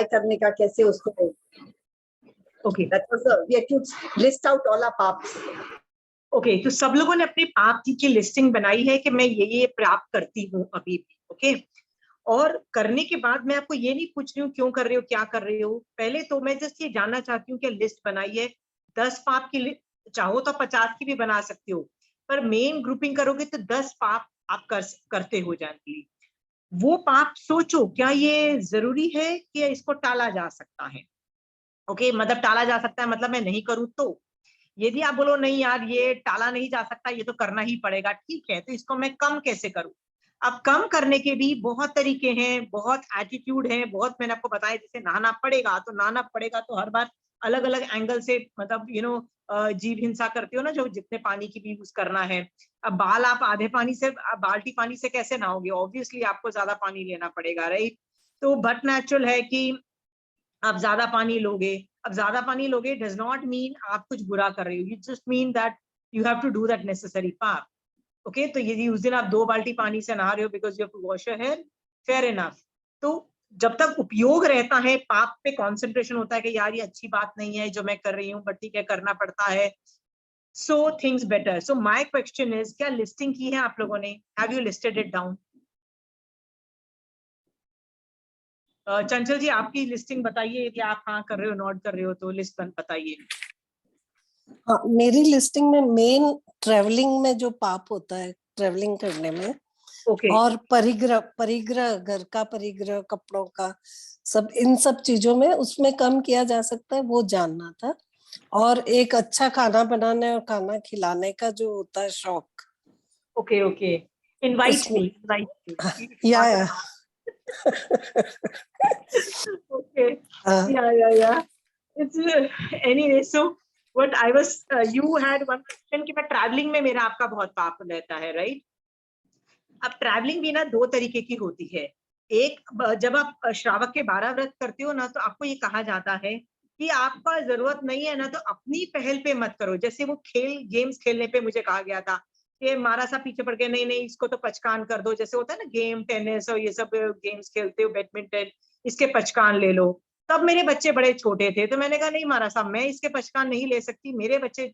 करने का, कैसे उसको okay that was we had to list out all our paths. Okay तो सब लोगों ने अपने पाप की लिस्टिंग बनाई है कि मैं ये प्राप्त करती हूँ अभी भी. ओके और करने के बाद मैं आपको ये नहीं पूछ रही हूँ क्यों कर रहे हो, क्या कर रहे हो. पहले तो मैं जस्ट ये जानना चाहती हूँ कि लिस्ट बनाई है 10 पाप की, चाहो तो 50 की भी बना सकते हो, पर मेन ग्रुपिंग करोगे तो 10 पाप आप करते हो जनरली. वो पाप सोचो क्या ये जरूरी है कि इसको टाला जा सकता है. ओके मतलब टाला जा सकता है मतलब मैं नहीं करूँ तो. यदि आप बोलो नहीं यार ये टाला नहीं जा सकता, ये तो करना ही पड़ेगा, ठीक है, तो इसको मैं कम कैसे करूं. अब कम करने के भी बहुत तरीके हैं, बहुत एटीट्यूड है, बहुत मैंने आपको बताया. जैसे नहाना पड़ेगा तो हर बार अलग अलग एंगल से मतलब जीव हिंसा करते हो ना, जो जितने पानी की भी यूज करना है. अब बाल आप आधे पानी से, बाल्टी पानी से कैसे नहाओगे, ऑब्वियसली आपको ज्यादा पानी लेना पड़ेगा, राइट. तो बट नेचुरल है कि आप ज्यादा पानी लोगे. अब ज्यादा पानी लोगे डज नॉट मीन आप कुछ बुरा कर रहे हो, you just mean that you have to do that necessary पाप. ओके तो यदि उस दिन आप 2 बाल्टी पानी से नहा रहे हो because you have to wash your hair, fair enough. तो जब तक उपयोग रहता है, पाप पे कॉन्सेंट्रेशन होता है कि यार ये अच्छी बात नहीं है जो मैं कर रही हूँ, बट ठीक है करना पड़ता है, so things better. So my question is, क्या लिस्टिंग की है आप लोगों ने, have you listed it down. चंचल जी आपकी लिस्टिंग बताइए कि आप हाँ कर रहे हो, नोट कर रहे हो तो लिस्ट बताइए. हाँ, मेरी लिस्टिंग में मेन ट्रेवलिंग में जो पाप होता है ट्रेवलिंग करने में, ओके और परिग्रह घर का परिग्रह, कपड़ों का, सब इन सब चीजों में उसमें कम किया जा सकता है, वो जानना था. और एक अच्छा खाना बनाने और खाना खिलाने का जो होता है शौक. ओके ओके इनवाइट मी या okay yeah it's anyway. So what I was you had one question कि मैं ट्रैवलिंग में मेरा आपका बहुत पाप रहता है, राइट. अब ट्रैवलिंग भी ना 2 तरीके की होती है. एक जब आप श्रावक के 12 व्रत करते हो ना, तो आपको ये कहा जाता है कि आपका जरूरत नहीं है ना तो अपनी पहल पे मत करो. जैसे वो गेम्स खेलने पे मुझे कहा गया था कि मारा सा पीछे पड़ गया, नहीं नहीं इसको तो पचकान कर दो. जैसे होता है ना गेम, टेनिस और ये सब गेम्स खेलते हो, बैडमिंटन, इसके पचकान ले लो. तब मेरे बच्चे बड़े छोटे थे तो मैंने कहा नहीं मारा साहब, मैं इसके पचकान नहीं ले सकती. मेरे बच्चे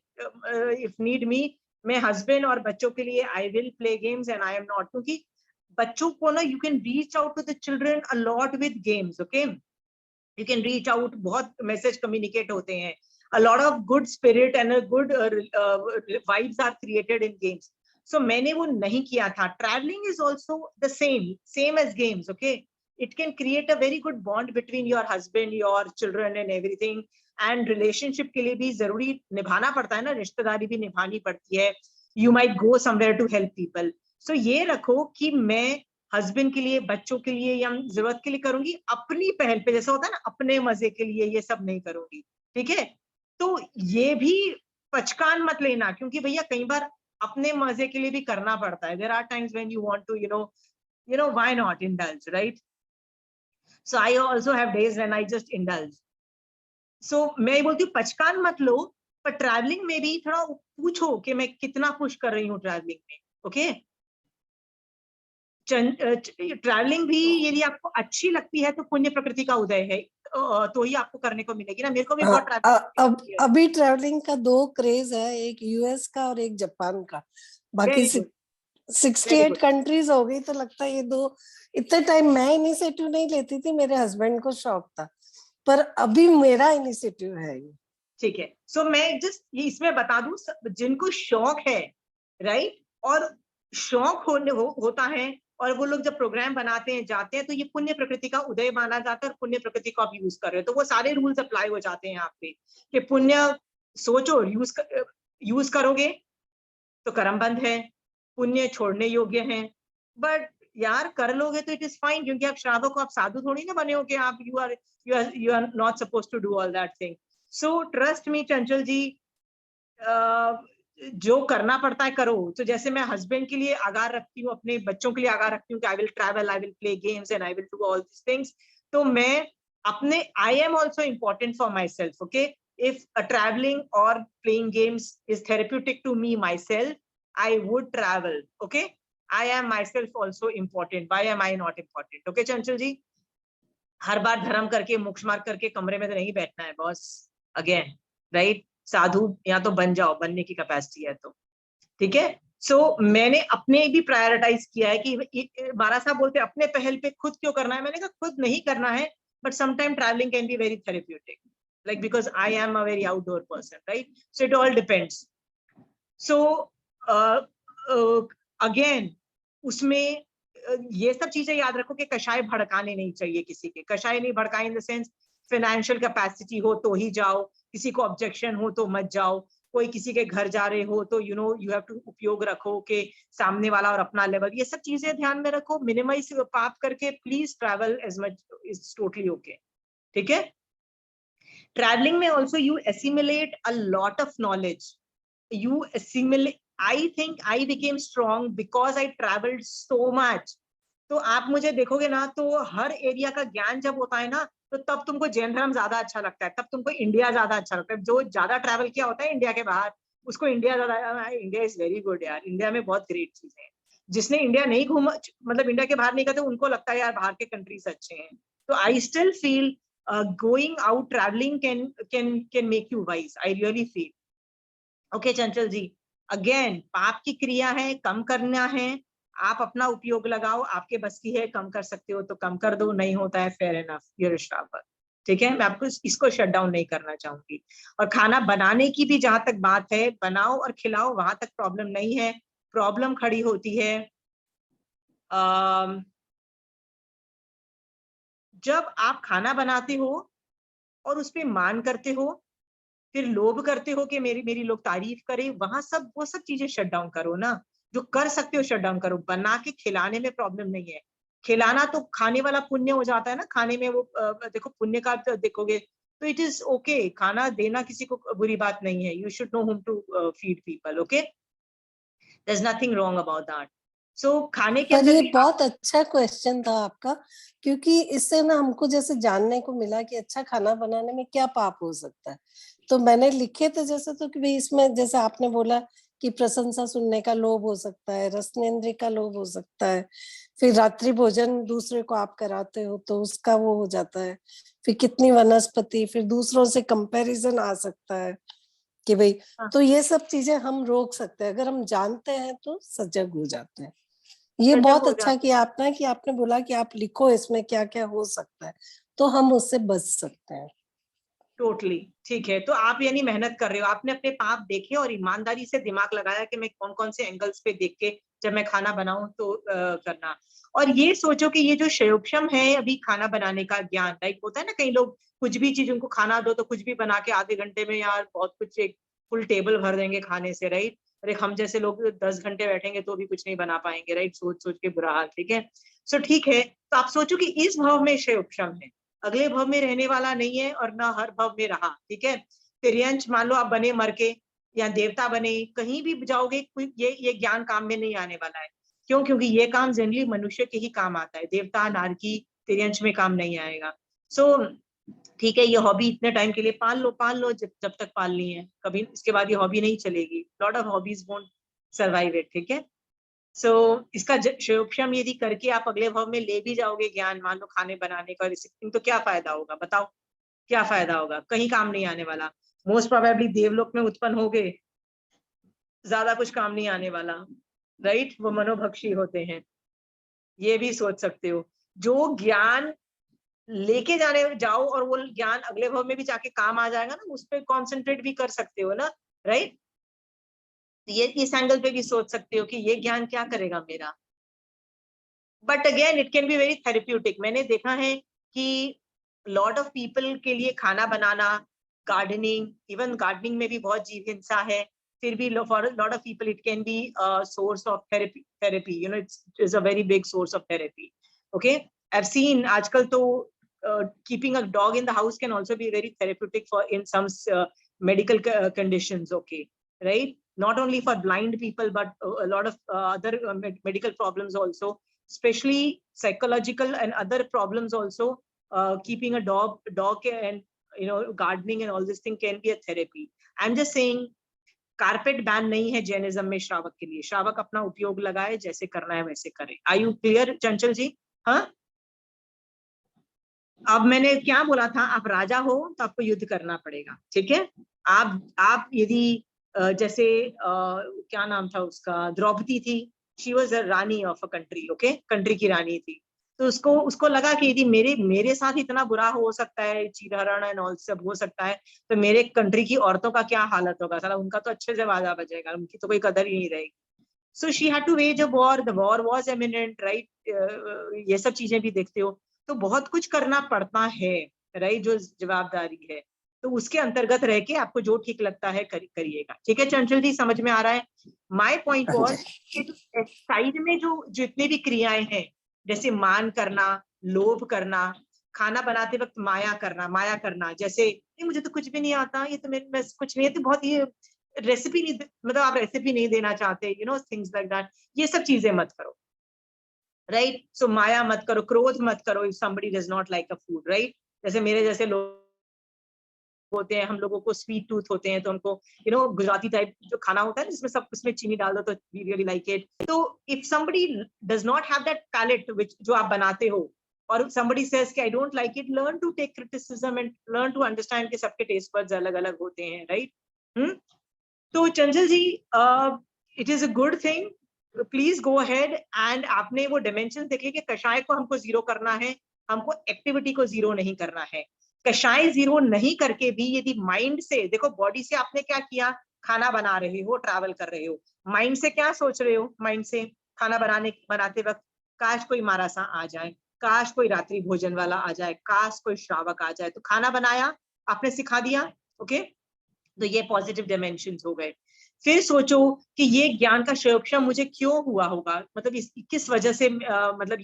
इफ नीड मी, मैं हस्बैंड और बच्चों के लिए I will play games and I am not. क्योंकि बच्चों को ना you can reach out to the children a lot with games. Okay you can reach out, बहुत मैसेज कम्युनिकेट होते हैं. a lot of good spirit and a good vibes are created in games. So मैंने वो नहीं किया था. Traveling is also the same as games. Okay, it can create a very good bond between your husband, your children and everything. And relationship के लिए भी जरूरी निभाना पड़ता है ना, रिश्तेदारी भी निभानी पड़ती है. You might go somewhere to help people. So ये रखो कि मैं हस्बैंड के लिए, बच्चों के लिए या जरूरत के लिए करूंगी, अपनी पहल पे. जैसा होता है ना अपने मजे के लिए, ये सब नहीं करूंगी, ठीक है. तो ये भी पचकान मत लेना, क्योंकि भैया कई बार अपने मजे के लिए भी करना पड़ता है. There are times when you want to you know why not indulge, right? So I also have days when I just indulge. So मैं बोलती हूँ पचकान मत लो, पर ट्रैवलिंग में भी थोड़ा पूछो कि मैं कितना पुश कर रही हूँ ट्रैवलिंग में. ओके ट्रैवलिंग भी यदि आपको अच्छी लगती है तो पुण्य प्रकृति का उदय है, तो ही आपको करने को मिलेगी ना. मेरे को भी बहुत ट्रैवलिंग अभी ट्रैवलिंग का 2 क्रेज है, एक यूएस का और एक जापान का. बाकी 68 कंट्रीज हो गई, तो लगता है ये 2. इतने टाइम मैं इनिशिएटिव नहीं लेती थी, मेरे हस्बैंड को शौक था, पर अभी मेरा इनिशिएटिव है ये. ठीक है. सो मैं जस्ट ये इसमें बता दूं, जिनको शौक है, राइट, और शौक होता है, और वो लोग जब प्रोग्राम बनाते हैं जाते हैं, तो ये पुण्य प्रकृति का उदय माना जाता है, और पुण्य प्रकृति को आप यूज कर रहे हो तो वो सारे रूल्स अप्लाई हो जाते हैं यहाँ पे कि पुण्य सोचो यूज करोगे तो कर्म बंध है, पुण्य छोड़ने योग्य है. बट यार कर लोगे तो इट इज फाइन, क्योंकि आप श्रावक हो, आप साधु थोड़ी ना बने हो कि आप you are not suppose to do all that thing. So trust me Chanchal ji, जो करना पड़ता है करो. तो जैसे मैं हस्बैंड के लिए आगार रखती हूँ, अपने बच्चों के लिए आगार रखती हूँ कि I will travel, I will play games and I will do all this things. तो मैं अपने I am also important for myself. Okay if travelling और playing games is therapeutic to me myself, I would travel. Okay, I am myself also important. Why am I not important? Okay, Chanchal ji. हर बार धर्म करके मोक्ष मार्ग करके कमरे में तो नहीं बैठना है बॉस, अगेन राइट। साधु या तो बन जाओ, बनने की कैपेसिटी है तो, ठीक है। सो मैंने अपने भी प्रायोरिटाइज किया है कि बारा साहब बोलते अपने पहल पे खुद क्यों करना है, मैंने कहा खुद नहीं करना है, but sometime travelling can be very therapeutic, like because I am a very outdoor person, right? So it all depends. So again उसमें ये सब चीजें याद रखो कि कषाय भड़काने नहीं चाहिए किसी के, कषाय नहीं भड़काए in the sense financial capacity हो तो ही जाओ, किसी को ऑब्जेक्शन हो तो मत जाओ, कोई किसी के घर जा रहे हो तो यू हैव टू उपयोग रखो कि सामने वाला और अपना लेवल, ये सब चीजें ध्यान में रखो, मिनिमाइज पाप करके please travel as much is totally okay, ठीक है। Traveling may also you assimilate a lot of knowledge. You assimilate. I think I became strong because I traveled so much. तो आप मुझे देखोगे ना तो हर एरिया का ज्ञान जब होता है ना तो तब तुमको जैन धर्म ज्यादा अच्छा लगता है, तब तुमको इंडिया ज्यादा अच्छा लगता है। जो ज्यादा ट्रैवल किया होता है इंडिया के बाहर उसको इंडिया ज्यादा, इंडिया इज वेरी गुड यार, इंडिया में बहुत ग्रेट चीजें हैं। जिसने इंडिया नहीं घूमा, मतलब इंडिया के बाहर नहीं गए, उनको लगता है यार बाहर के कंट्रीज अच्छे हैं। तो I still feel going out traveling can make you wise. I really feel. Okay, Chanchal ji, again पाप की क्रिया है, कम करना है, आप अपना उपयोग लगाओ, आपके बस की है, कम कर सकते हो तो कम कर दो, नहीं होता है फेयर इनफ, यूर श्रावर, ठीक है। मैं आपको इसको शट डाउन नहीं करना चाहूंगी। और खाना बनाने की भी जहां तक बात है, बनाओ और खिलाओ, वहां तक प्रॉब्लम नहीं है। प्रॉब्लम खड़ी होती है जब आप खाना बनाते हो और उस पे मान करते हो, फिर लोभ करते हो कि मेरी लोग तारीफ करें, वहां सब वो सब चीजें शट डाउन करो ना, जो कर सकते हो शट डाउन करो। बना के खिलाने में प्रॉब्लम नहीं है, खिलाना तो खाने वाला पुण्य हो जाता है ना, खाने में वो देखो पुण्य का तो देखोगे तो इट इज ओके, खाना देना किसी को बुरी बात नहीं है। You should know whom to feed people, okay, there is nothing wrong about that. So खाने के पर अंदर ये भी बहुत अच्छा क्वेश्चन था आपका, क्योंकि इससे ना हमको जैसे जानने को मिला कि अच्छा खाना बनाने में क्या पाप हो सकता है। तो मैंने लिखे थे जैसे तो कि भाई इसमें जैसे आपने बोला कि प्रशंसा सुनने का लोभ हो सकता है, रसनेंद्रिय का लोभ हो सकता है, फिर रात्रि भोजन दूसरे को आप कराते हो तो उसका वो हो जाता है, फिर कितनी वनस्पति, फिर दूसरों से कंपैरिजन आ सकता है कि भाई, तो ये सब चीजें हम रोक सकते हैं अगर हम जानते हैं तो सजग हो जाते हैं। ये सजग बहुत हो अच्छा किया आपने कि आपने बोला कि आप लिखो इसमें क्या क्या हो सकता है, तो हम उससे बच सकते हैं। टोटली ठीक है। तो आप यानी मेहनत कर रहे हो, आपने अपने पाप देखे और ईमानदारी से दिमाग लगाया कि मैं कौन कौन से एंगल्स पे देख के जब मैं खाना बनाऊं तो करना। और ये सोचो कि ये जो शयोक्षम है अभी खाना बनाने का ज्ञान, लाइक होता है ना कई लोग कुछ भी चीज उनको खाना दो तो कुछ भी बना के आधे घंटे में यार बहुत कुछ एक फुल टेबल भर देंगे खाने से, राइट। अरे हम जैसे लोग 10 घंटे बैठेंगे तो भी कुछ नहीं बना पाएंगे, राइट, सोच सोच के बुरा हाल, ठीक है। सो ठीक है, तो आप सोचो कि इस भाव में शयोक्षम है, अगले भव में रहने वाला नहीं है और ना हर भव में रहा, ठीक है। तिर्यंश मान लो आप बने मर के या देवता बने, कहीं भी जाओगे ये ज्ञान काम में नहीं आने वाला है। क्यों? क्योंकि ये काम जनरली मनुष्य के ही काम आता है, देवता नारकी तिर्यंश में काम नहीं आएगा। सो ठीक है, ये हॉबी इतने टाइम के लिए पाल लो जब तक पालनी है, कभी इसके बाद ये हॉबी नहीं चलेगी। Lot of hobbies won't survive it, ठीक है। सो इसका शयोक्षम यदि करके आप अगले भाव में ले भी जाओगे ज्ञान, मान लो खाने बनाने का रेसिपी, तो क्या फायदा होगा बताओ, क्या फायदा होगा? कहीं काम नहीं आने वाला। मोस्ट प्रोबेबली देवलोक में उत्पन्न हो गए, ज्यादा कुछ काम नहीं आने वाला, राइट। वो मनोभक्षी होते हैं, ये भी सोच सकते हो। जो ज्ञान लेके जाने जाओ और वो ज्ञान अगले भाव में भी जाके काम आ जाएगा ना, उस पर कॉन्सेंट्रेट भी कर सकते हो ना, राइट। ये इस एंगल पे भी सोच सकते हो कि ये ज्ञान क्या करेगा मेरा। But again it can be very therapeutic. मैंने देखा है कि लॉट ऑफ पीपल के लिए खाना बनाना, गार्डनिंग, इवन गार्डनिंग में भी बहुत जीव हिंसा है, फिर भी for lot of people it can be source of therapy, you know, it's a very big source of therapy, okay. I have seen आजकल तो keeping a dog in the house can also be very therapeutic for in some medical conditions, okay, right. Not only for blind people but a lot of other medical problems also, especially psychological and other problems also. Keeping a dog and you know gardening and all this thing can be a therapy. I'm just saying carpet ban नहीं है Jainism में श्रावक के लिए, श्रावक अपना उपयोग लगाए, जैसे करना है वैसे करे। आर यू क्लियर चंचल जी? हाँ, अब मैंने क्या बोला था, आप राजा हो तो आपको युद्ध करना पड़ेगा, ठीक है। आप यदि जैसे क्या नाम था उसका, द्रौपदी थी, she was a Rani of a country, okay, country की रानी थी। तो उसको लगा कि यदि मेरे साथ इतना बुरा हो सकता है, चीरहरण एंड ऑल सब हो सकता है, तो मेरे कंट्री की औरतों का क्या हालत होगा, साला उनका तो अच्छे से बाजा बजेगा, उनकी तो कोई कदर ही नहीं रहेगी। So she had to wage a war, the war was imminent, right. ये सब चीजें भी देखते हो, तो बहुत कुछ करना पड़ता है, राइट, जो जवाबदारी है। तो उसके अंतर्गत रह के आपको जो ठीक लगता है करिएगा, ठीक है चंचल जी, समझ में आ रहा है। माय पॉइंट हाँ वाज जी। कि साइड में जो जितनी भी क्रियाएं हैं, जैसे मान करना, लोभ करना, खाना बनाते वक्त माया करना, जैसे नहीं मुझे तो कुछ भी नहीं आता, ये तो मेरे में कुछ नहीं है, तो बहुत ये रेसिपी नहीं, मतलब आप रेसिपी नहीं देना चाहते, you know things like that, ये सब चीजें मत करो, राइट। सो माया मत करो, क्रोध मत करो if somebody does not like a food, right. जैसे मेरे जैसे लोग होते हैं, हम लोगों को स्वीट टूथ होते हैं, तो हमको यू नो गुजराती टाइप जो खाना होता है जिसमें सब उसमें चीनी डाल दो तो वी रियली लाइक इट। तो if somebody does not have that palate which जो आप बनाते हो, और somebody says कि I don't like it, learn to take criticism and learn to understand कि सबके टेस्ट बड्स अलग अलग होते हैं, राइट। तो Chanchal ji, it is a good thing, please go ahead. And आपने वो डायमेंशन देखे कि कषाय को हमको जीरो करना है, हमको एक्टिविटी को जीरो नहीं करना है। कषाय जीरो नहीं करके भी यदि माइंड से देखो, बॉडी से आपने क्या किया, खाना बना रहे हो, ट्रैवल कर रहे हो, माइंड से क्या सोच रहे हो, माइंड से खाना बनाते वक्त काश कोई मारा सा आ जाए, काश कोई रात्रि भोजन वाला आ जाए, काश कोई श्रावक आ जाए, तो खाना बनाया, आपने सिखा दिया, ओके। तो ये पॉजिटिव डायमेंशन हो गए। फिर सोचो कि ये ज्ञान का संरक्षण मुझे क्यों हुआ होगा, मतलब किस वजह से मतलब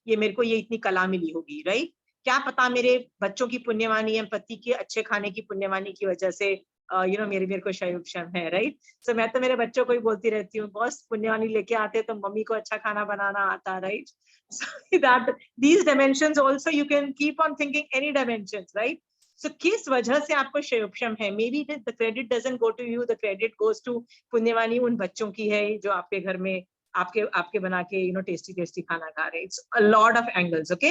ये मेरे को ये इतनी कला मिली होगी, राइट। क्या पता मेरे बच्चों की पुण्यवानी या पति के अच्छे खाने की पुण्यवानी की वजह से यू नो मेरे को संरक्षण है, राइट। सो मैं तो मेरे बच्चों को ही बोलती रहती हूँ, बॉस पुण्यवानी लेके आते तो मम्मी को अच्छा खाना बनाना आता, right. So that these dimensions also you can keep on thinking any dimensions, right. So किस वजह से आपको क्षयोक्षम है, maybe the credit doesn't go to you, the credit goes to पुण्यवानी उन बच्चों की है जो आपके घर में आपके आपके बना के यू नो टेस्टी टेस्टी खाना खा रहे हैं। It's a lot of angles, okay.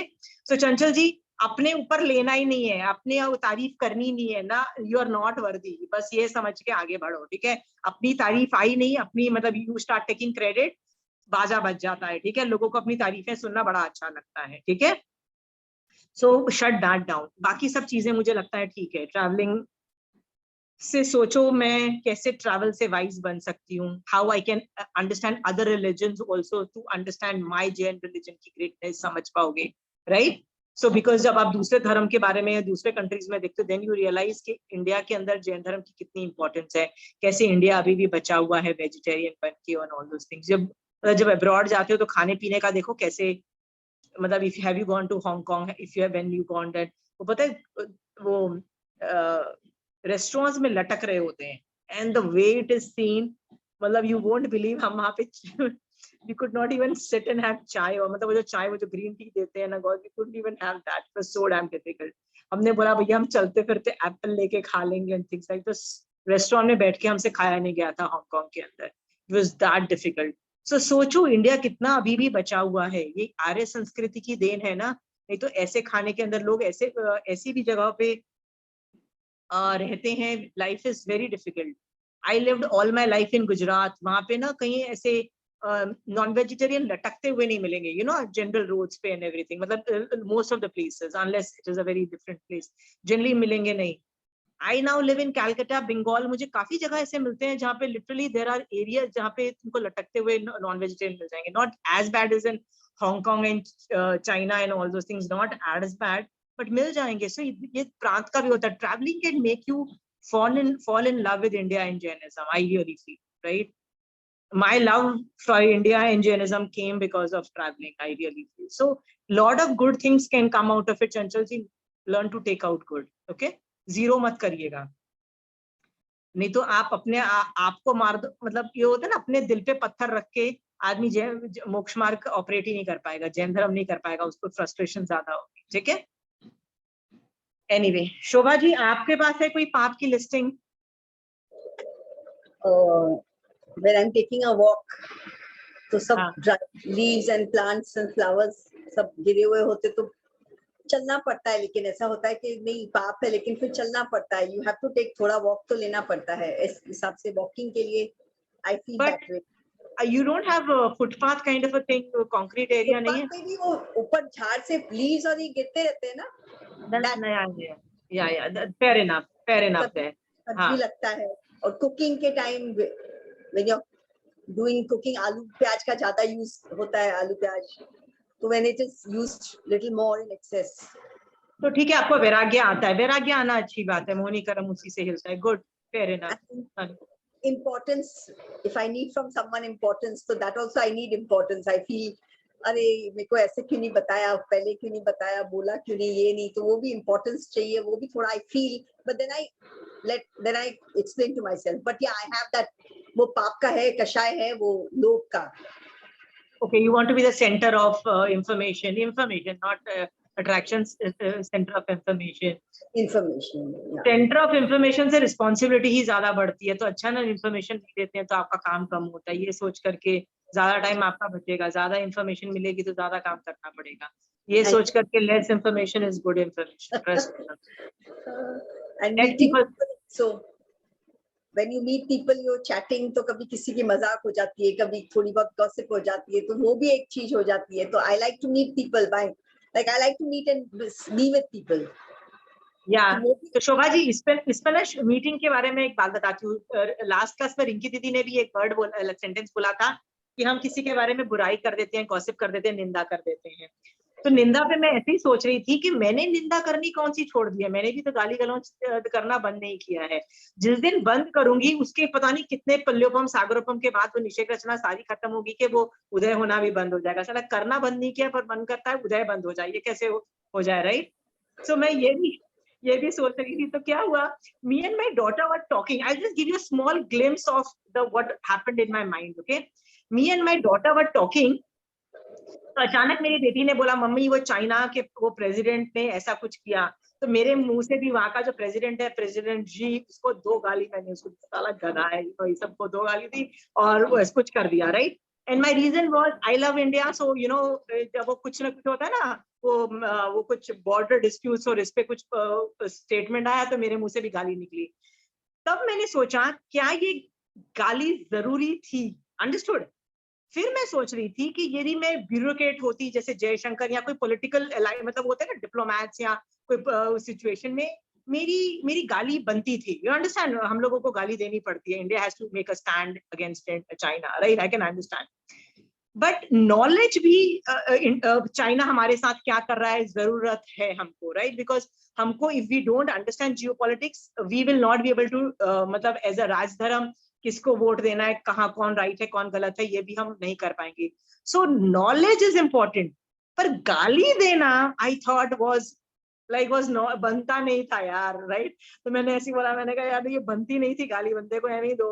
So Chanchal ji, अपने ऊपर लेना ही नहीं है, अपने तारीफ करनी नहीं है ना, यू आर नॉट वर्दी, बस ये समझ के आगे बढ़ो, ठीक है। अपनी तारीफ आई नहीं, अपनी मतलब यू स्टार्ट टेकिंग क्रेडिट, बाजा बच जाता है, ठीक है। लोगों को अपनी तारीफें सुनना बड़ा अच्छा लगता है, ठीक है। सो शट दैट डाउन, बाकी सब चीजें मुझे लगता है ठीक है। ट्रैवलिंग से सोचो मैं कैसे ट्रैवल से वाइज बन सकती हूँ, how I can understand other religions also to understand my Jain religion की ग्रेटनेस, समझ पाओगे, राइट। सो बिकॉज जब आप दूसरे धर्म के बारे में दूसरे कंट्रीज में देखते हो, देन यू रियलाइज कि इंडिया के अंदर जैन धर्म की कितनी इंपॉर्टेंस है, कैसे इंडिया अभी भी बचा हुआ है वेजिटेरियन बन के और ऑल दोस थिंग्स। जब अब्रॉड जाते हो तो खाने पीने का देखो कैसे, मतलब if have you gone to Hong Kong, if you have when you gone that, वो पता है वो रेस्टोरेंट्स में लटक रहे होते हैं, and the way it is seen, मतलब यू वोंट बिलीव, हम वहां पे we could not even sit and have chai, और मतलब वो जो चाय वो जो ग्रीन टी देते हैं ना, God we couldn't even have that, it was so damn difficult। हमने बोला भैया हम चलते फिरते एप्पल लेके खा लेंगे एंड थिंग्स लाइक, तो रेस्टोरेंट में बैठ के हमसे खाया नहीं गया था हांगकांग के अंदर, इट वाज दैट डिफिकल्ट। सो सोचो इंडिया कितना अभी भी बचा हुआ है, ये आर्य संस्कृति की देन है ना, नहीं तो ऐसे खाने के अंदर लोग ऐसी भी जगह पे रहते हैं, life is very difficult. I lived all my life in Gujarat, वहां पे ना कहीं ऐसे नॉन वेजिटेरियन लटकते हुए नहीं मिलेंगे, यू नो जनरल रोड्स पे एंड एवरीथिंग, मतलब most of the places unless it is a very different place, generally मिलेंगे नहीं। I now live in Calcutta Bengal, मुझे काफी जगह ऐसे मिलते हैं जहाँ पे लिटरली देर आर एरियाज जहाँ पे तुमको लटकते हुए नॉन वेजिटेरियन मिल जाएंगे, not as bad as in Hong Kong and China and all those things, not as bad, but मिल जाएंगे। सो ये प्रांत का भी होता है, travelling can make you fall in love with India and Jainism, I really feel, right? My love for India and Jainism came because of traveling, I really feel. So lot of good things can come out of it, Chanchal ji, learn to take out good, okay? Zero मत करिएगा, नहीं तो आप अपने आपको मार दो, मतलब ये होता है ना, अपने दिल पे पत्थर रख के आदमी मोक्ष मार्ग ऑपरेट ही नहीं कर पाएगा, जैन धर्म नहीं कर पाएगा, उसको फ्रस्ट्रेशन ज्यादा होगी, ठीक है। एनीवे शोभा जी, आपके पास है कोई पाप की listing? when I'm taking a walk, तो सब हाँ। Leaves and plants and flowers सब गिरे हुए होते, तो चलना पड़ता है, लेकिन ऐसा होता है कि नहीं पाप है लेकिन फिर चलना पड़ता है, यू हैव टू टेक, थोड़ा वॉक तो लेना पड़ता है इस हिसाब से वॉकिंग के लिए। I feel But that way. you don't have a footpath kind of a thing, concrete area नहीं है? फुटपाथ पे भी वो ऊपर झाड़ से लीव्स और ये गिरते रहते हैं ना, That's नया है। Yeah, fair enough there. भी हाँ, लगता है। और कुकिंग के time when you doing cooking, आलू प्याज का ज्यादा यूज होता है, आलू प्याज, तो when it is used little more in excess. तो ठीक है, आपको वैराग्य आता है, वैराग्य आना अच्छी बात है, मोहिनी करम उसी से हिलता है, good, fair enough. Importance, if I need from someone importance, so that also I need importance. I feel अरे मेरे को ऐसे क्यों नहीं बताया, पहले क्यों नहीं बताया, बोला क्यों नहीं, ये नहीं, तो वो भी importance चाहिए, वो भी थोड़ा I feel, but then I explain to myself, but yeah, I have that, वो पाप का है, कषाय है, वो लोभ का। Okay, you want to be the center of information, not attractions, center of information. Information, yeah. Centre of information से रिस्पॉन्सिबिलिटी ही ज्यादा बढ़ती है, तो अच्छा ना इंफॉर्मेशन नहीं देते हैं तो आपका काम कम होता है, ये सोच करके ज्यादा टाइम आपका बचेगा, ज्यादा इंफॉर्मेशन मिलेगी तो ज्यादा काम करना पड़ेगा, ये सोच करके less information is good information. And meeting people, so when you meet people, you're chatting, तो कभी किसी की मजाक हो जाती है, कभी थोड़ी बहुत गॉसिप हो जाती है, तो वो भी एक चीज हो जाती है। तो I like to meet people by, like I like to meet and be with people. तो शोभा जी, इस पे ना मीटिंग के बारे में एक बात बताती हूँ। लास्ट क्लास में रिंकी दीदी ने भी एक सेंटेंस बोला था कि हम किसी के बारे में बुराई कर देते हैं, गॉसिप कर देते हैं, निंदा कर देते हैं। तो निंदा पे मैं ऐसे ही सोच रही थी कि मैंने निंदा करनी कौन सी छोड़ दी है, मैंने भी तो गाली गलौज करना बंद नहीं किया है। जिस दिन बंद करूंगी उसके पता नहीं कितने पल्योपम सागरोपम के बाद वो निषेक रचना सारी खत्म होगी कि वो उदय होना भी बंद हो जाएगा। साला करना बंद नहीं किया पर मन करता है उदय बंद हो जाए, ये कैसे हो जाए, राइट? सो मैं ये भी सोच रही थी। तो क्या हुआ, me and my daughter were talking, I just give you small glimpse of the what happened in my mind. Okay, me and my daughter were talking, तो अचानक मेरी बेटी ने बोला मम्मी वो चाइना के वो प्रेसिडेंट ने ऐसा कुछ किया, तो मेरे मुंह से भी वहां का जो प्रेसिडेंट है, प्रेसिडेंट जी, उसको 2 गाली मैंने उसको, साला गधा है, तो सबको 2 गाली दी और वो ऐसा कुछ कर दिया, right? And my reason was I love India. So you know, जब वो कुछ ना कुछ होता है ना, वो कुछ बॉर्डर डिस्प्यूट्स और इस पे कुछ स्टेटमेंट आया तो मेरे मुंह से भी गाली निकली। तब मैंने सोचा क्या ये गाली जरूरी थी? अंडरस्टूड? फिर मैं सोच रही थी कि यदि मैं ब्यूरोक्रेट होती जैसे जयशंकर या कोई पॉलिटिकल मतलब होते हैं ना डिप्लोमैट्स या कोई सिचुएशन में, मेरी गाली बनती थी। यू अंडरस्टैंड, हम लोगों को गाली देनी पड़ती है, India has to make a stand against China, right? I can understand, but knowledge भी चाइना हमारे साथ क्या कर रहा है जरूरत है हमको, राइट? बिकॉज हमको if we don't understand geopolitics we will not be able to मतलब एज अ राजधर्म किसको वोट देना है, कहाँ कौन राइट है कौन गलत है, ये भी हम नहीं कर पाएंगे। सो नॉलेज इज इम्पोर्टेंट, पर गाली देना आई थॉट वाज बनता नहीं था यार, राइट? तो मैंने ऐसी बोला, मैंने कहा यार ये बनती नहीं थी गाली, बंदे को ऐਵੇਂ 2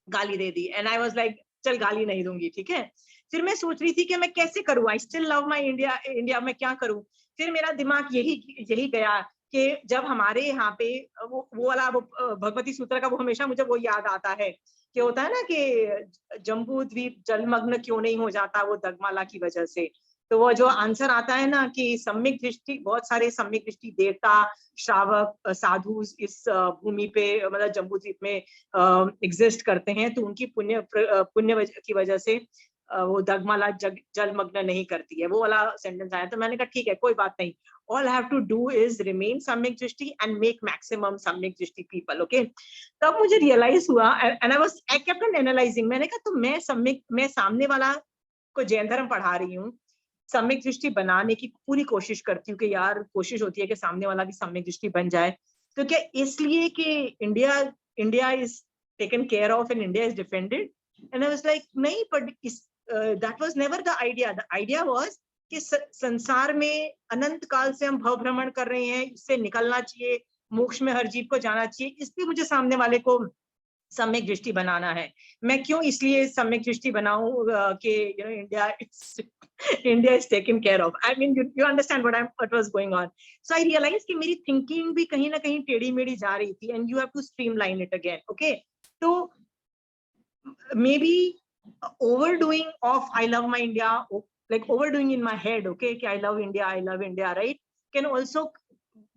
गाली दे दी। एंड आई वाज लाइक चल गाली नहीं दूंगी, ठीक है। फिर मैं सोच रही थी कि मैं कैसे करूँ, I still love my India में क्या करूँ। फिर मेरा दिमाग यही गया कि जब हमारे यहाँ पे वो वाला वो भगवती सूत्र का वो हमेशा मुझे वो याद आता है कि होता है ना कि जम्बू द्वीप जलमग्न क्यों नहीं हो जाता, वो दगमाला की वजह से। तो वो जो आंसर आता है ना कि सम्यक दृष्टि, बहुत सारे सम्यक दृष्टि देवता श्रावक साधु इस भूमि पे मतलब जम्बू द्वीप में एग्जिस्ट करते हैं, तो उनकी पुण्य की वजह से वो दगमाला जलमग्न नहीं करती है। वो वाला सेंटेंस आया तो मैंने कहा ठीक है कोई बात नहीं, all I have to do is remain सम्यक दृष्टि and make maximum सम्यक दृष्टि people, okay? तब मुझे रियलाइज हुआ and I kept on analyzing, मैंने कहा तो मैं सामने वाला को जैन धर्म पढ़ा रही हूँ, सम्यक दृष्टि बनाने की पूरी कोशिश करती हूँ कि यार कोशिश होती है कि सामने वाला भी सम्यक दृष्टि बन जाए। तो क्या इसलिए कि India is taken care of and India is defended? And I was like नहीं, but that was never the idea. The idea वाज कि संसार में अनंत काल से हम भव भ्रमण कर रहे हैं, इससे निकलना चाहिए, मोक्ष में हर जीव को जाना चाहिए, इसलिए मुझे सामने वाले को सम्यक दृष्टि बनाना है। मैं क्यों इसलिए सम्यक दृष्टि बनाऊं कि you know India is taken care of, I mean you understand what was going on. So I realise कि मेरी थिंकिंग भी कहीं ना कहीं टेढ़ी मेढ़ी जा रही थी and you have to streamline it again, okay? तो maybe overdoing of I love my India, like overdoing in my head, okay, कि I love India, right? can also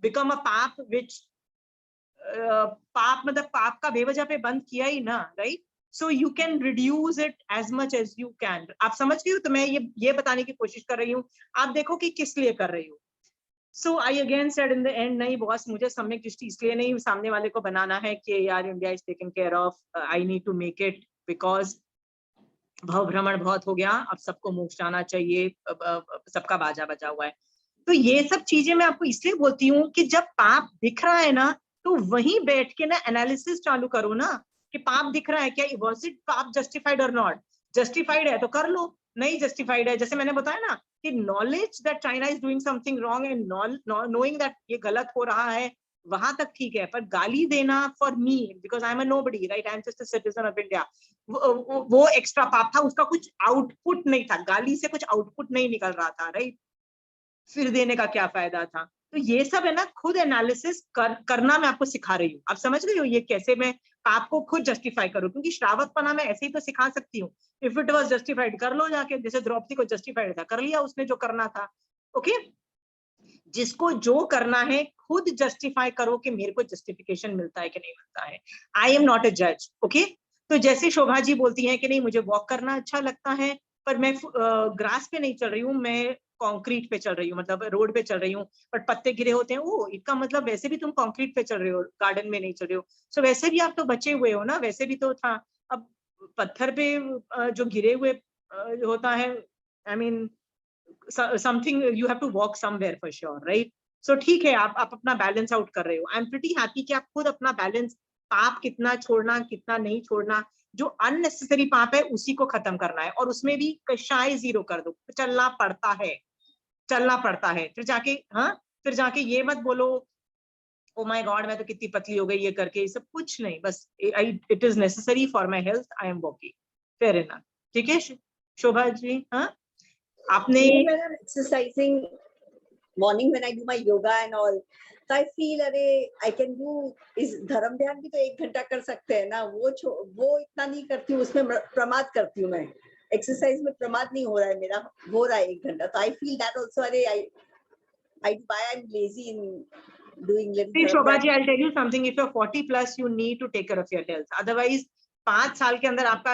become a पाप which पाप मतलब पाप का बेवजह पे बंद किया ही ना, right? So you can reduce it as much as you can. आप समझ गए हो? तो मैं ये बताने की कोशिश कर रही हूँ, आप देखो कि किस लिए कर रही हूँ. So I again said in the end, नहीं बॉस, मुझे सम्यक दृष्टि इसलिए नहीं सामने वाले को बनाना है कि यार India is taken care of, I need to make it because भव भ्रमण बहुत हो गया, अब सबको मोक्ष जाना चाहिए, सबका बाजा बजा हुआ है. तो ये सब चीजें मैं आपको इसलिए बोलती हूँ कि जब पाप दिख रहा है ना, तो वहीं बैठ के ना एनालिसिस चालू करो ना कि पाप दिख रहा है क्या, वाज इट पाप जस्टिफाइड और नॉट. जस्टिफाइड है तो कर लो, नहीं जस्टिफाइड है, जैसे मैंने बताया ना कि knowledge that China is doing something wrong and knowing that ये गलत हो रहा है, वहां तक ठीक है. पर गाली देना for me because I am a nobody, right, I am just a citizen of India, वो एक्स्ट्रा पाप था, उसका कुछ आउटपुट नहीं था, गाली से कुछ आउटपुट नहीं निकल रहा था, राइट. फिर देने का क्या फायदा था. तो ये सब है ना, खुद एनालिसिस करना मैं आपको सिखा रही हूँ. आप समझ रही हो ये कैसे मैं पाप को खुद जस्टिफाई करूँ, क्योंकि श्रावकपना मैं ऐसे ही तो सिखा सकती हूँ. इफ इट वाज जस्टिफाइड, कर लो जाके, जैसे द्रौपदी को जस्टिफाइड था, कर लिया उसने जो करना था. ओके, जिसको जो करना है खुद जस्टिफाई करो कि मेरे को जस्टिफिकेशन मिलता है कि नहीं मिलता है. आई एम नॉट अ जज. ओके, तो जैसे शोभा जी बोलती हैं कि नहीं मुझे वॉक करना अच्छा लगता है, पर मैं ग्रास पे नहीं चल रही हूँ, मैं कंक्रीट पे चल रही हूँ, मतलब रोड पे चल रही हूँ, बट पत्ते गिरे होते हैं, वो इसका मतलब वैसे भी तुम कंक्रीट पे चल रहे हो, गार्डन में नहीं चल रहे हो. सो वैसे भी आप तो बचे हुए हो ना, वैसे भी तो था. अब पत्थर पे जो गिरे हुए होता है, I mean something you have to walk somewhere for sure, right? So ठीक है, आप अपना बैलेंस आउट कर रहे हो. आई एम प्रीटी हैप्पी कि आप खुद अपना बैलेंस, पाप कितना छोड़ना कितना नहीं छोड़ना, जो अननेसेसरी पाप है उसी को खत्म करना है, और उसमें भी कषाय 0 कर दो. चलना पड़ता है, चलना पड़ता है. फिर जाके फिर जाके ये मत बोलो ओ माय गॉड मैं तो कितनी पतली हो गई ये करके, ये सब कुछ नहीं. बस it is necessary for my health, I am walking, fair enough. ठीक है शोभा जी? आपने exercising morning when I do my yoga and all, so I feel अरे I can do, इस धर्म ध्यान भी तो 1 घंटा कर सकते हैं ना, वो इतना नहीं करती हूँ, उसमें प्रमाद करती हूँ मैं. एक्सरसाइज में प्रमाद नहीं हो रहा है मेरा, हो रहा है 1 घंटा. तो I feel that also अरे why I'm lazy in doing little. See, Shobha ji, I'll tell you something. If you're 40 plus, you need to take care of your health. Otherwise, 5 साल के अंदर आप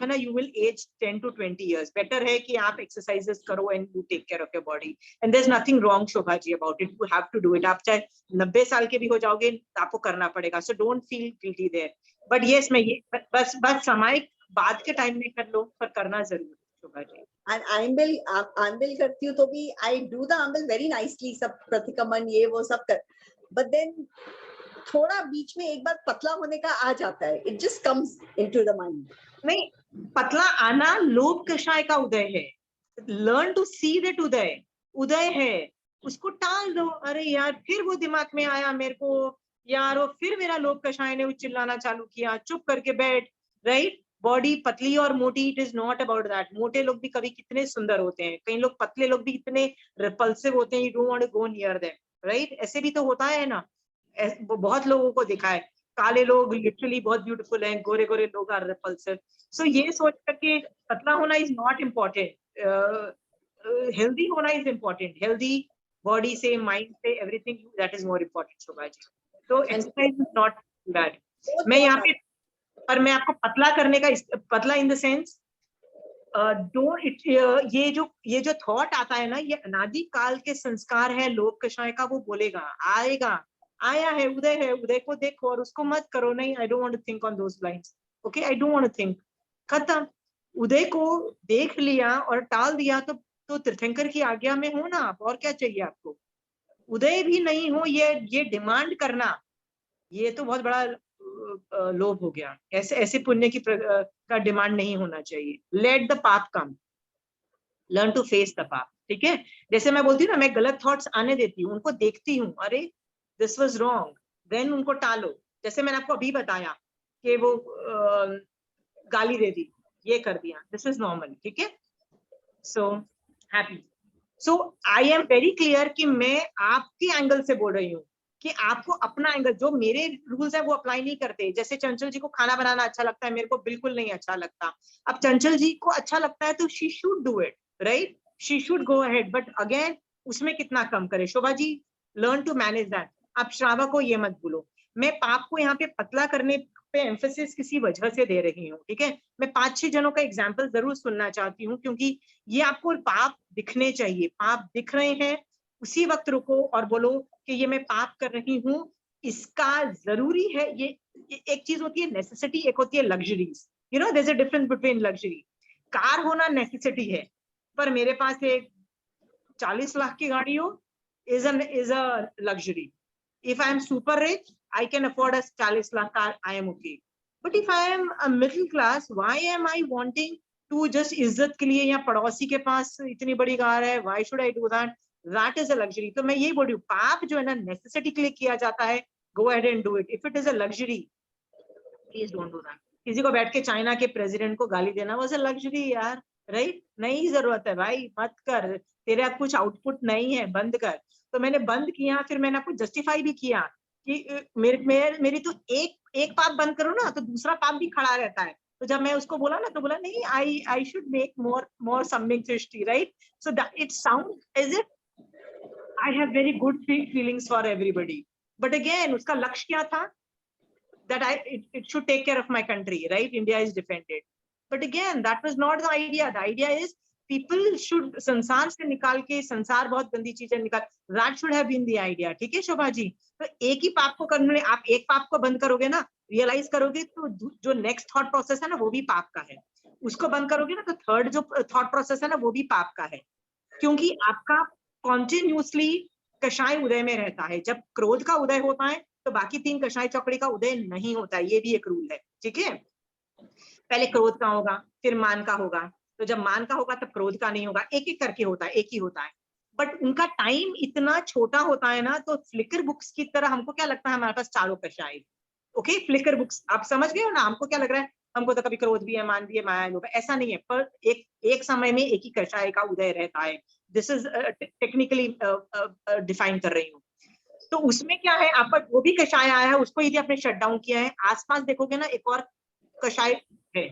है ना, you will age 10 to 20 years. Better है कि आप exercises करो and you take care of your body. And there's nothing wrong, Shobha ji, about it. You have to do it. आप चाहे 90 साल के भी हो जाओगे, आपको करना पड़ेगा. So don't feel guilty there. But yes, मैं ये बस सामायिक बाद के टाइम में कर लो, पर करना जरूर है, Shobha ji. And आंबिल करती हूँ तो भी I do the Ambil very nicely, सब प्रतिक्रमण ये वो सब कर. But then थोड़ा बीच में एक बार पतला होने का आ जाता है. It just comes into the mind. नहीं, पतला आना लोभ कषाय का उदय है. Learn to see that उदय है, उसको टाल दो. अरे यार फिर वो दिमाग में आया मेरे को, यार वो फिर मेरा लोभ कषाय ने चिल्लाना चालू किया, चुप करके बैठ. राइट, बॉडी पतली और मोटी, it is not about that. मोटे लोग भी कभी कितने सुंदर होते हैं, कई लोग पतले लोग भी कितने रिपल्सिव होते हैं, you don't want to go near them. Right, ऐसे भी तो होता है ना, बहुत लोगों को देखा है. काले लोग लिटरली बहुत ब्यूटीफुल हैं, गोरे गोरे लोग आर रिपल्सिव. सो ये सोच करके पतला होना इज नॉट इम्पोर्टेंट, हेल्दी होना इज इम्पोर्टेंट. हेल्दी बॉडी से, माइंड से, everything that is more important, Shobha ji. तो एक्सरसाइज इज नॉट बैड. मैं यहाँ पे, पर मैं आपको पतला करने का, पतला इन द सेंस, ये जो थॉट आता है ना, ये अनादि काल के संस्कार है लोभ कषाय का. वो बोलेगा, आएगा, आया है, उदय को देखो और उसको मत करो. नहीं, I don't want to think on those lines. Okay, I don't want to think. खत्म. उदय को देख लिया और टाल दिया तो तीर्थंकर की आज्ञा में हो ना आप, और क्या चाहिए आपको. उदय भी नहीं हो, ये डिमांड करना, ये तो बहुत बड़ा लोभ हो गया. ऐसे पुण्य की का डिमांड नहीं होना चाहिए. लेट द पाप कम, लर्न टू फेस द पाप. ठीक है, जैसे मैं बोलती हूँ ना, मैं गलत थॉट्स आने देती हूँ, उनको देखती हूँ, अरे दिस वाज रॉन्ग, देन उनको टालो. जैसे मैंने आपको अभी बताया कि वो गाली दे दी, ये कर दिया, दिस इज नॉर्मल. ठीक है, so happy. So I am very clear कि मैं आपके एंगल से बोल रही हूँ कि आपको अपना एंगल, जो मेरे रूल्स है वो अप्लाई नहीं करते. जैसे चंचल जी को खाना बनाना अच्छा लगता है, मेरे को बिल्कुल नहीं अच्छा लगता. अब चंचल जी को अच्छा लगता है तो she should do it, right, she should go ahead. But again उसमें कितना कम करे। Shobha ji, learn to manage that. आप श्रावा को ये मत बोलो। मैं पाप को यहाँ पे पतला करने पे एम्फेसिस किसी वजह से दे रही हूँ, ठीक है। मैं 5-6 जनों का एग्जाम्पल जरूर सुनना चाहती हूँ, क्योंकि ये आपको पाप दिखने चाहिए। पाप दिख रहे हैं, उसी वक्त रुको और बोलो कि ये मैं पाप कर रही हूँ, इसका जरूरी है। ये एक चीज होती है नेसेसिटी, एक होती है luxuries. You know, there is a difference between luxury. Car होना नेसेसिटी है, पर मेरे पास एक 40 लाख की गाड़ी हो is a luxury. If I am super rich, I can afford a 40 lakh car, I am okay. But if I am a middle class, why am I wanting to just इज्जत के लिए, या पड़ोसी के पास इतनी बड़ी कार है, why should I do that? That is a luxury. तो मैं यही बोल रही हूँ, पाप जो है ना नेसेसिटी के लिए किया जाता है, go ahead and do it. If it is a luxury, please don't do that. किसी को बैठ के चाइना के प्रेसिडेंट को गाली देना was a luxury यार, राइट? नहीं जरूरत है भाई, मत कर, तेरे आप कुछ आउटपुट नहीं है, बंद कर। तो मैंने बंद किया, फिर मैंने आपको जस्टिफाई भी किया कि मेरी तो एक पाप बंद करो ना तो दूसरा पाप भी खड़ा रहता है। तो जब मैं उसको बोला ना, तो बोला नहीं, आई शुड मेक मोर सम्यक दृष्टि, right? So it sound as if I have very good feelings for everybody, but again उसका लक्ष्य क्या था? that it should take care of my country, right? India is defended. But again, that was not the idea. The idea is people should संसार से निकाल के, संसार बहुत गंदी चीजें निकाल, that should have been the idea. ठीक है शोभा जी? तो एक ही पाप को करने, आप एक पाप को बंद करोगे ना, रियलाइज करोगे, तो जो नेक्स्ट थॉट प्रोसेस है ना वो भी पाप का है। उसको बंद करोगे ना तो थर्ड जो थॉट प्रोसेस है ना वो भी पाप का है, क्योंकि आपका कॉन्टिन्यूसली कषाय उदय में रहता है। जब क्रोध का उदय होता है तो बाकी 3 कषाय चक्री का उदय नहीं होता है। ये भी एक रूल है, ठीक है। पहले क्रोध का होगा, फिर मान का होगा, तो जब मान का होगा तब क्रोध का नहीं होगा, एक एक करके होता है, एक ही होता है। बट उनका टाइम इतना छोटा होता है ना, तो फ्लिकर बुक्स की तरह हमको क्या लगता है, हमारे पास चारों कषाय, ओके, फ्लिकर बुक्स, आप समझ गए हो ना? हमको क्या लग रहा है, हमको तो कभी क्रोध भी है, मान भी है, माया लोभ है, ऐसा नहीं है, पर एक समय में एक ही कषाय का उदय रहता है। दिस इज टेक्निकली डिफाइन कर रही हूँ। तो उसमें क्या है, आपका जो भी कषाय आया है उसको यदि आपने शट डाउन किया है, आसपास देखोगे ना एक और कषाय है,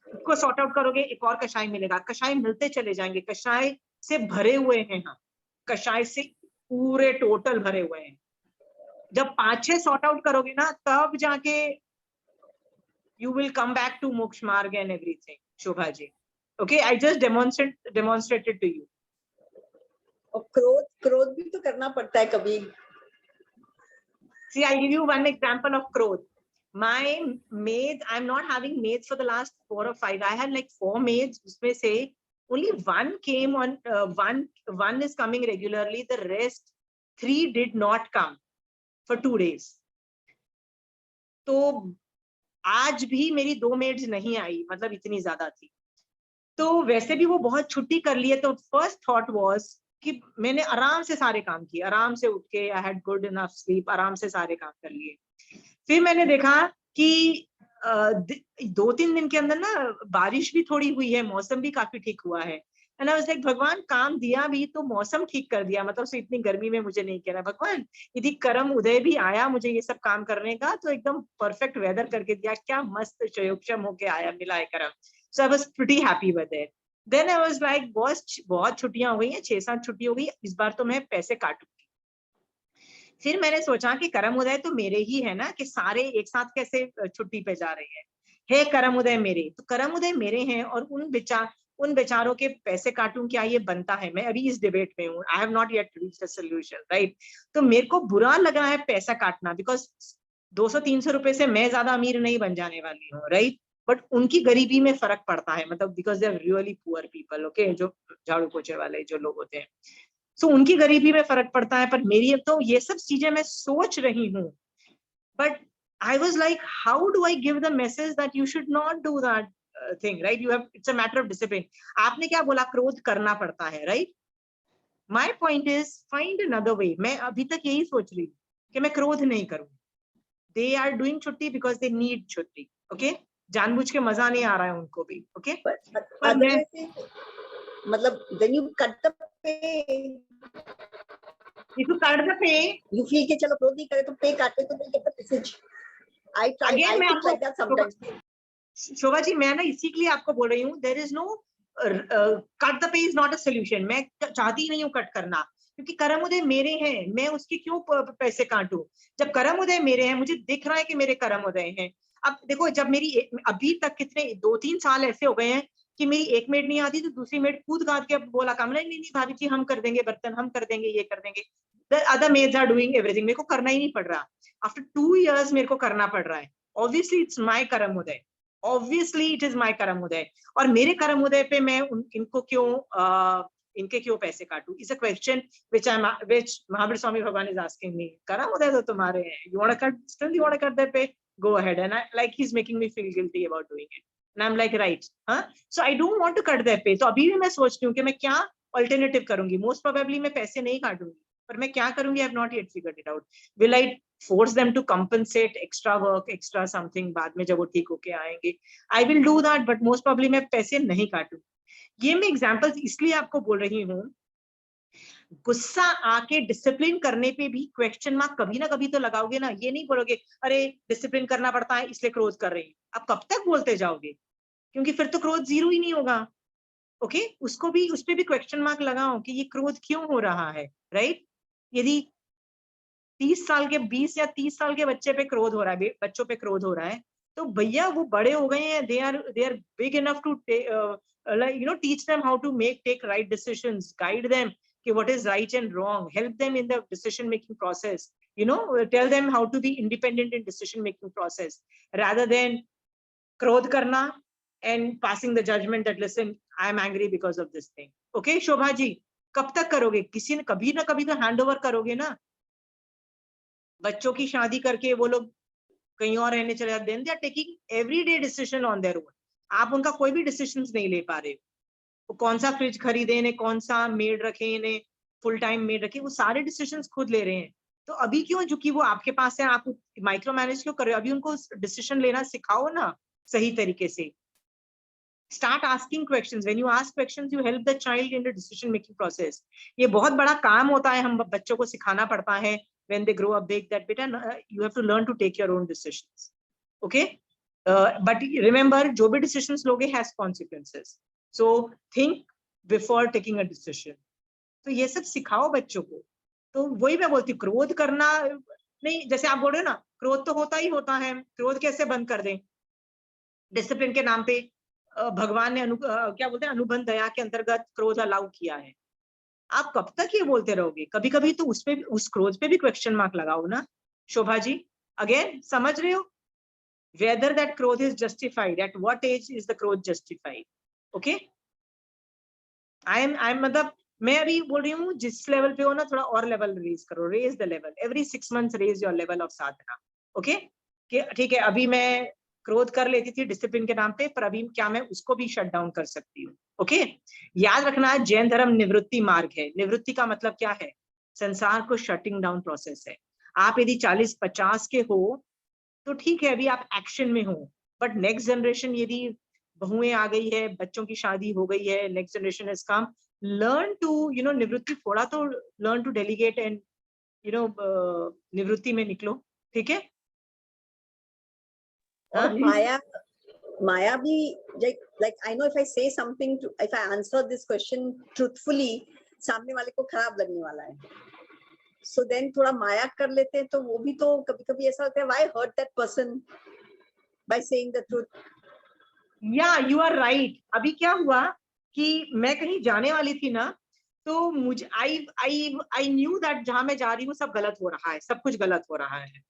उसको सॉर्ट आउट करोगे, एक और कषाय मिलेगा, कषाय मिलते चले जाएंगे, कषाय से भरे हुए हैं हम, कषाय से पूरे टोटल भरे हुए हैं। जब 5-6 सॉर्ट आउट करोगे ना, तब जाके you will come back to moksha marg and everything, Shobha ji. Okay, I just demonstrated to you. और क्रोध भी तो करना पड़ता है कभी। See, I'll give you one example of krodh. My maids, I'm not having maids for the last 4 or 5. I had like 4 maids. उसमें से only one came on, one is coming regularly. The rest 3 did not come for 2 days. तो आज भी मेरी 2 maids नहीं आई, मतलब इतनी ज्यादा थी। तो वैसे भी वो बहुत छुट्टी कर लिए। तो फर्स्ट थॉट वाज कि मैंने आराम से सारे काम किए, आराम से उठ के, I had good enough sleep, आराम से सारे काम कर लिए। फिर मैंने देखा कि 2-3 दिन के अंदर ना बारिश भी थोड़ी हुई है, मौसम भी काफी ठीक हुआ है। एंड आई वाज लाइक, भगवान काम दिया भी तो मौसम ठीक कर दिया, मतलब से इतनी गर्मी में मुझे नहीं कहना, भगवान यदि कर्म उदय भी आया मुझे ये सब काम करने का तो एकदम परफेक्ट वेदर करके दिया, क्या मस्त चयोक्षम होके आया, मिला है कर्म। So I was pretty happy with it. Then I was like, बहुत छुट्टियां हो गई हैं, 6-7 छुट्टी हो गई, इस बार तो मैं पैसे काटूंगी। फिर मैंने सोचा कि कर्म उदय तो मेरे ही है ना, कि सारे एक साथ कैसे छुट्टी पे जा रहे हैं, हे कर्म उदय मेरे, तो कर्म उदय मेरे हैं और उन बेचारों के पैसे काटूं, क्या ये बनता है? मैं अभी इस डिबेट में हूँ, I have not yet reached a solution, right? तो मेरे को बुरा लग रहा है पैसा काटना, बिकॉज 200-300 रुपए से मैं ज्यादा अमीर नहीं बन जाने वाली हूँ, राइट? बट उनकी गरीबी में फर्क पड़ता है, मतलब because they are really poor people, okay, जो झाड़ू पोछे वाले जो लोग होते हैं, सो उनकी गरीबी में फर्क पड़ता है। पर मेरी तो ये सब चीजें मैं सोच रही हूँ, but I was like, how do I give the message that you should not do that thing, right? You have, it's a matter of discipline. आपने क्या बोला, क्रोध करना पड़ता है, right? My point is, find another way. मैं अभी तक यही सोच रही हूँ कि मैं क्रोध नहीं करूँ। They are doing छुट्टी because they need छुट्टी, okay? जानबूझ के मजा नहीं आ रहा है उनको भी, okay? मतलब when you cut the pay, if you cut the pay, you feel कि चलो क्रोध नहीं करे तो पे काटे तो नहीं get the message. I think like that sometimes. Shobha ji, मैं ना इसी के लिए आपको बोल रही हूँ, there is no cut the pay is not a solution. मैं चाहती ही नहीं हूँ कट करना, क्योंकि कर्म उदय मेरे हैं, मैं उसके क्यों पैसे काटूं? जब कर्म उदय मेरे हैं, मुझे दिख रहा है कि मेरे कर्म उदय हैं। अब देखो, जब मेरी अभी तक कितने 2-3 साल ऐसे हो गए हैं कि मेरी एक मेड नहीं आती तो दूसरी मेड कूद काट के बोला कमला, नहीं नहीं भाभी जी हम कर देंगे बर्तन, हम कर देंगे, ये कर देंगे। The other maids are doing everything, मेरे को करना ही नहीं पड़ रहा। After 2 years मेरे को करना पड़ रहा है। Obviously it's my कर्म उदय, obviously it is my कर्म उदय। और मेरे कर्म उदय पे मैं इनको क्यों इनके क्यों पैसे काटूं? Is a question which Mahavir Swami Bhagavan is asking me. कर्म उदय तो तुम्हारे हैं, you want to cut, still you want to cut their pay, go ahead। And he's making me feel guilty about doing it, and I'm like right, so I don't want to cut their pay। तो अभी भी मैं सोचती हूँ कि मैं क्या alternative करूंगी। मोस्ट प्रोबेबली मैं पैसे नहीं काटूंगी, पर मैं क्या करूंगी, I have not yet figured it out. Will I force them to compensate extra work, extra something बाद में जब वो ठीक होके आएंगे? I will do that, but most probably मैं पैसे नहीं काटूंगी। ये मैं एग्जांपल्स इसलिए आपको बोल रही हूँ, गुस्सा आके डिसिप्लिन करने पे भी क्वेश्चन मार्क कभी ना कभी तो लगाओगे ना। ये नहीं बोलोगे अरे डिसिप्लिन करना पड़ता है इसलिए क्रोध कर रही हूँ। आप कब तक बोलते जाओगे? क्योंकि फिर तो क्रोध जीरो ही नहीं होगा। ओके, उसको भी, उस पे भी क्वेश्चन मार्क लगाओ कि ये क्रोध क्यों हो रहा है, राइट? यदि 30 साल के 20 या 30 साल के बच्चे पे क्रोध हो रहा है, बच्चों पे क्रोध हो रहा है, तो भैया वो बड़े हो गए हैं, they are big enough to teach them how to take right decisions, guide them कि what is right and wrong, help them in the decision making process, tell them how to be independent in decision making process, rather than क्रोध करना and passing the judgment that listen I am angry because of this thing। okay Shobha ji, कब तक करोगे? किसी ने कभी ना कभी तो हैंड ओवर करोगे ना। बच्चों की शादी करके वो लोग कहीं और रहने चले जाते हैं, they are taking everyday decision on their own. आप उनका कोई भी डिसीजन नहीं ले पा रहे हो। वो कौन सा फ्रिज खरीदे ने, कौन सा मेड रखे ने, फुल टाइम मेड रखे, वो सारे डिसीजन खुद ले रहे हैं। तो अभी क्यों, जो कि वो आपके पास है, आप माइक्रो मैनेज क्यों कर रहे हो? अभी उनको डिसीजन लेना सिखाओ ना सही तरीके से। Start asking questions. When you ask questions, you help the child in the decision making process. ये बहुत बड़ा काम होता है, हम बच्चों को सिखाना पड़ता है when they grow up big, that बेटा you have to learn to take your own decisions. Okay? But remember, जो भी decisions लोगे has consequences. So think before taking a decision. तो ये सब सिखाओ बच्चों को। तो वही मैं बोलती हूँ, क्रोध करना नहीं, जैसे आप बोल रहे हो ना, क्रोध तो होता ही होता है, क्रोध कैसे बंद कर दें? डिसिप्लिन के नाम पे भगवान ने क्या बोलते हैं, अनुबंध दया के अंतर्गत क्रोध अलाउ किया है। आप कब तक ये बोलते रहोगे? कभी कभी तो उस क्रोध पे भी क्वेश्चन मार्क लगाओ ना शोभा जी। अगेन, समझ रहे हो? whether that क्रोध is justified, at what age is the क्रोध justified? okay? I am मतलब मैं अभी बोल रही हूँ, जिस लेवल पे हो ना, थोड़ा और लेवल रेज करो, raise the level, every 6 months raise your level of sadhana. Okay, ठीक है, अभी मैं क्रोध कर लेती थी डिसिप्लिन के नाम पे, पर अभी क्या मैं उसको भी शट डाउन कर सकती हूँ? ओके, याद रखना, जैन धर्म निवृत्ति मार्ग है। निवृत्ति का मतलब क्या है? संसार को शटिंग डाउन प्रोसेस है। आप यदि 40-50 के हो तो ठीक है, अभी आप एक्शन में हो, बट नेक्स्ट जनरेशन, यदि बहुएं आ गई है, बच्चों की शादी हो गई है, next generation is come, learn to nivritti, थोड़ा तो लर्न टू डेलीगेट एंड निवृत्ति में निकलो। ठीक है? माया भी, like I know if I say something to, if I answer this question truthfully, सामने वाले को खराब लगने वाला है, so then थोड़ा माया कर लेते हैं, तो वो भी तो कभी-कभी ऐसा होता है, why hurt that person by saying the truth? Yeah, you are right। अभी क्या हुआ कि मैं कहीं जाने वाली थी ना, तो मुझे I knew that जहां मैं जा रही हूँ सब गलत हो रहा है, सब कुछ गलत हो रहा है।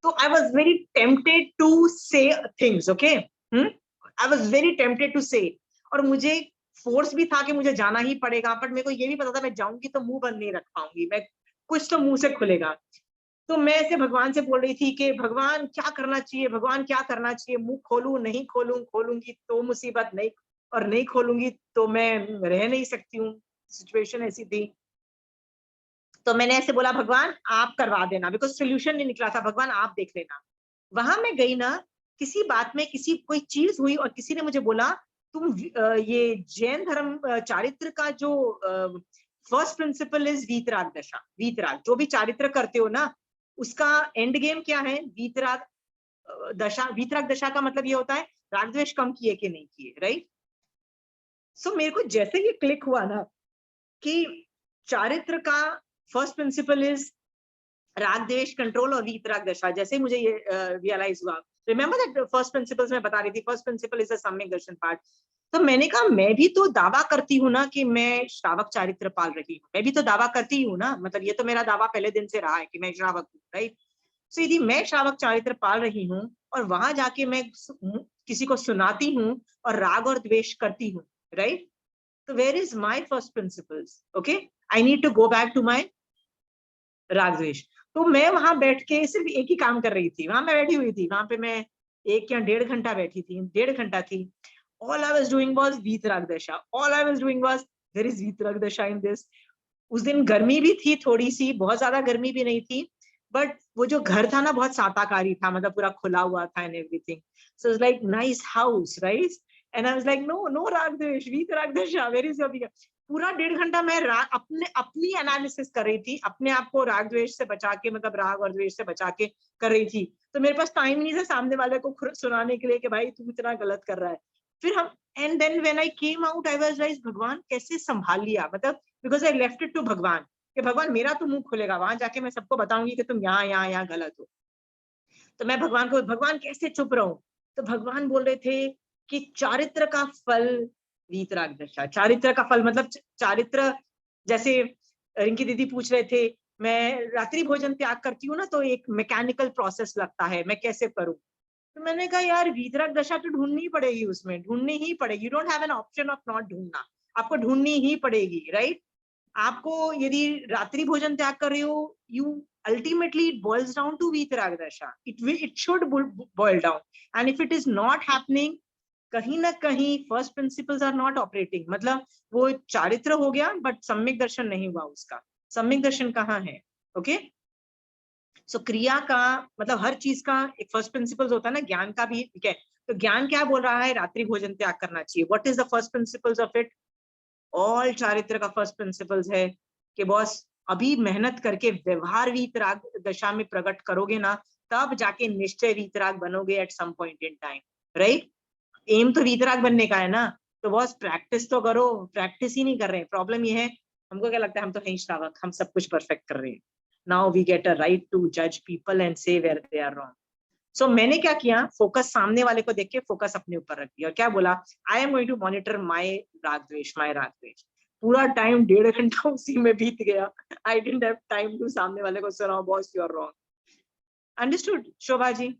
तो I was very tempted to say things, okay? I was very tempted to say, और मुझे फोर्स भी था कि मुझे जाना ही पड़ेगा, पर मेरे को ये भी पता था मैं जाऊंगी तो मुंह बंद नहीं रख पाऊंगी, मैं कुछ तो मुंह से खुलेगा। तो मैं ऐसे भगवान से बोल रही थी कि भगवान क्या करना चाहिए, भगवान क्या करना चाहिए, मुंह खोलूं नहीं खोलूं, खोलूंगी तो मुसीबत, नहीं और नहीं खोलूंगी तो मैं रह नहीं सकती हूँ, सिचुएशन ऐसी थी। तो मैंने ऐसे बोला, भगवान आप करवा देना, बिकॉज सोल्यूशन नहीं निकला था, भगवान आप देख लेना। वहां मैं गई ना, किसी बात में कोई चीज हुई और किसी ने मुझे बोला, तुम ये जैन धर्म चारित्र का जो फर्स्ट प्रिंसिपल इज वीतराग दशा। वीतराग, जो भी चारित्र करते हो ना, उसका एंड गेम क्या है? वीतराग दशा। वीतराग दशा का मतलब ये होता है राग द्वेष कम किए कि नहीं किए, राइट? सो मेरे को जैसे ये क्लिक हुआ ना कि चारित्र का फर्स्ट प्रिंसिपल इज राग द्वेष कंट्रोल और वीतराग दशा। जैसे मुझे ये रियलाइज हुआ, रिमेम्बर दैट फर्स्ट प्रिंसिपल्स मैं बता रही थी, फर्स्ट प्रिंसिपल इज अ सम्यक दर्शन पार्ट। तो मैंने कहा मैं भी तो दावा करती हूँ ना कि मैं श्रावक चारित्र पाल रही हूँ, मैं भी तो दावा करती हूँ ना, मतलब ये तो मेरा दावा पहले दिन से रहा है कि मैं श्रावक हूँ, राइट। सो यदि मैं श्रावक चारित्र पाल रही हूँ और वहां जाके मैं किसी को सुनाती हूँ और राग और द्वेष करती हूँ, राइट, तो where is my first principles? Okay, I need to go back to my raag dvesh. तो मैं वहां बैठ के सिर्फ एक ही काम कर रही थी, वहां मैं बैठी हुई थी, वहां पे मैं 1 या 1.5 घंटा बैठी थी, 1.5 घंटा थी। All I was doing was वीतराग दशा, all I was doing was there is वीतराग दशा in this। उस दिन गर्मी भी थी थोड़ी सी, बहुत ज्यादा गर्मी भी नहीं थी, बट वो जो घर था ना बहुत साताकारी था, मतलब पूरा खुला हुआ था and everything, so it's like nice house, right. And I was like no no raag dvesh, वीतराग दशा, वेयर इज योर। पूरा 1.5 घंटा मैं अपनी एनालिसिस कर रही थी, अपने आप को राग द्वेष से बचा के, मतलब राग और द्वेष से बचा के कर रही थी। तो मेरे पास टाइम नहीं था सामने वाले को सुनाने के लिए कि भाई तू इतना गलत कर रहा है। फिर हम and then when I came out I was like भगवान कैसे संभाल लिया, मतलब because I left it to Bhagwan कि भगवान मेरा तो मुंह खुलेगा, वहां जाके मैं सबको बताऊंगी कि तुम यहाँ गलत हो। तो मैं भगवान को, भगवान कैसे चुप रहूं? तो भगवान बोल रहे थे कि चारित्र का फल वीतराग दशा। चारित्र का फल मतलब चारित्र, जैसे रिंकी दीदी पूछ रहे थे मैं रात्रि भोजन त्याग करती हूँ ना तो एक मैकेनिकल प्रोसेस लगता है, मैं कैसे करूं? तो मैंने कहा यार वीतराग दशा तो ढूंढनी पड़ेगी, उसमें ढूंढनी ही पड़ेगी, you don't have an option of not ढूंढना, आपको ढूंढनी ही पड़ेगी, राइट। आपको यदि रात्रि भोजन त्याग कर रहे हो, you ultimately it boils down to वीतराग दशा, it should boil down, and if it is not happening, कहीं ना कहीं first principles are not operating, मतलब वो चारित्र हो गया बट सम्यक दर्शन नहीं हुआ उसका। सम्यक दर्शन कहाँ है? ओके, सो क्रिया का मतलब हर चीज का एक फर्स्ट प्रिंसिपल्स होता है ना, ज्ञान का भी, ठीक है। तो ज्ञान क्या बोल रहा है? रात्रि भोजन त्याग करना चाहिए। What is the first principles of it? All चारित्र का फर्स्ट प्रिंसिपल्स है कि बॉस अभी मेहनत करके व्यवहार वीतराग दशा में प्रकट करोगे ना, तब जाके निश्चय वीतराग बनोगे at some point in time, right. एम तो वीतराग बनने का है ना, तो बॉस प्रैक्टिस तो करो, प्रैक्टिस ही नहीं कर रहे हैं। प्रॉब्लम ये है, हमको क्या लगता है हम तो हैं श्रावक, हम सब कुछ परफेक्ट कर रहे हैं। Now we get a right to जज people and say where they are wrong. So मैंने क्या किया, फोकस सामने वाले को देख के फोकस अपने ऊपर रख दिया और क्या बोला, I am going to monitor my raag dvesh, my raag द्वेष। पूरा टाइम 1.5 घंटा उसी में बीत गया। I didn't have time to सामने वाले को सुनाओ boss you are wrong. Understood Shobha ji?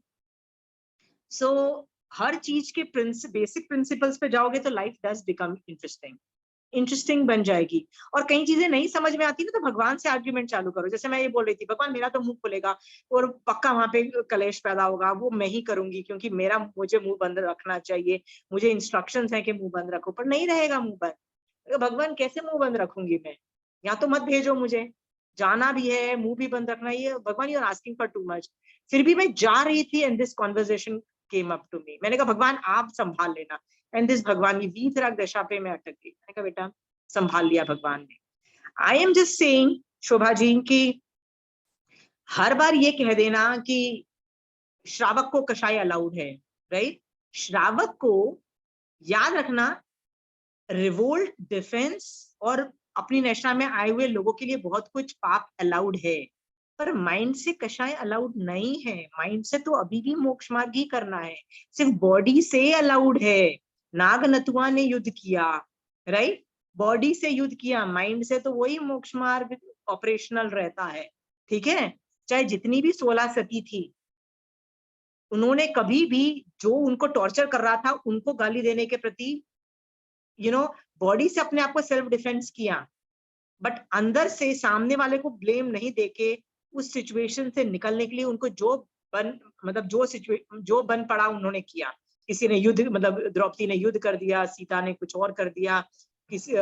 So हर चीज के बेसिक प्रिंसिपल्स पे जाओगे तो लाइफ डज बिकम इंटरेस्टिंग बन जाएगी। और कई चीजें नहीं समझ में आती ना, तो भगवान से आर्ग्यूमेंट चालू करो। जैसे मैं ये बोल रही थी, भगवान मेरा तो मुंह खुलेगा और पक्का वहां पे कलेश पैदा होगा, वो मैं ही करूंगी क्योंकि मुझे मुंह बंद रखना चाहिए, मुझे इंस्ट्रक्शंस है कि मुंह बंद रखो, पर नहीं रहेगा मुंह बंद। तो भगवान कैसे मुंह बंद रखूंगी मैं? या तो मत भेजो, मुझे जाना भी है, मुंह भी बंद रखना है, Bhagwan you are asking for too much. फिर भी मैं जा रही थी and this conversation came up to me. मैंने कहा भगवान आप संभाल लेना, एंड दिस भगवान की वीतराग दशा पे मैं अटक गई। मैंने कहा बेटा संभाल लिया भगवान ने। आई am just saying Shobha ji की हर बार ये कह देना कि श्रावक को कषाय अलाउड है, राइट। श्रावक को याद रखना, रिवोल्ट, डिफेंस और अपनी नेशना में आए हुए लोगों के लिए बहुत कुछ पाप अलाउड है, पर माइंड से कषाय अलाउड नहीं है। माइंड से तो अभी भी मोक्ष मार्ग ही करना है, सिर्फ बॉडी से अलाउड है। नाग नतुआ ने युद्ध किया, राइट, बॉडी से युद्ध किया, माइंड से तो वही मोक्ष मार्ग ऑपरेशनल रहता है, ठीक है। चाहे जितनी भी 16 सती थी, उन्होंने कभी भी जो उनको टॉर्चर कर रहा था उनको गाली देने के प्रति बॉडी से अपने आप को सेल्फ डिफेंस किया, बट अंदर से सामने वाले को ब्लेम नहीं देके उस सिचुएशन से निकलने के लिए उनको जो बन पड़ा उन्होंने किया। किसी ने युद्ध, मतलब द्रौपदी ने युद्ध कर दिया, सीता ने कुछ और कर दिया, किसी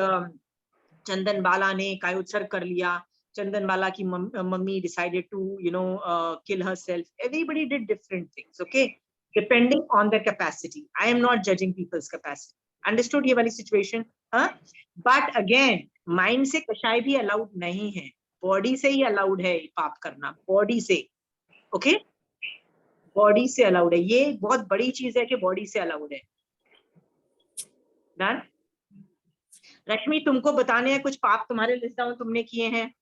चंदन बाला ने काय उत्सर्ग कर लिया, चंदन बाला की mummy decided to kill herself. Everybody did different things, okay, depending on their capacity. I am not judging people's capacity. Understood ये वाली सिचुएशन? बट अगेन माइंड से कषाय भी अलाउड नहीं है, बॉडी से ही अलाउड है पाप करना, बॉडी से, ओके, बॉडी से अलाउड है। ये बहुत बड़ी चीज है कि बॉडी से अलाउड है। डन? रश्मि तुमको बताने हैं कुछ पाप तुम्हारे लिस्ट डाउन तुमने किए हैं?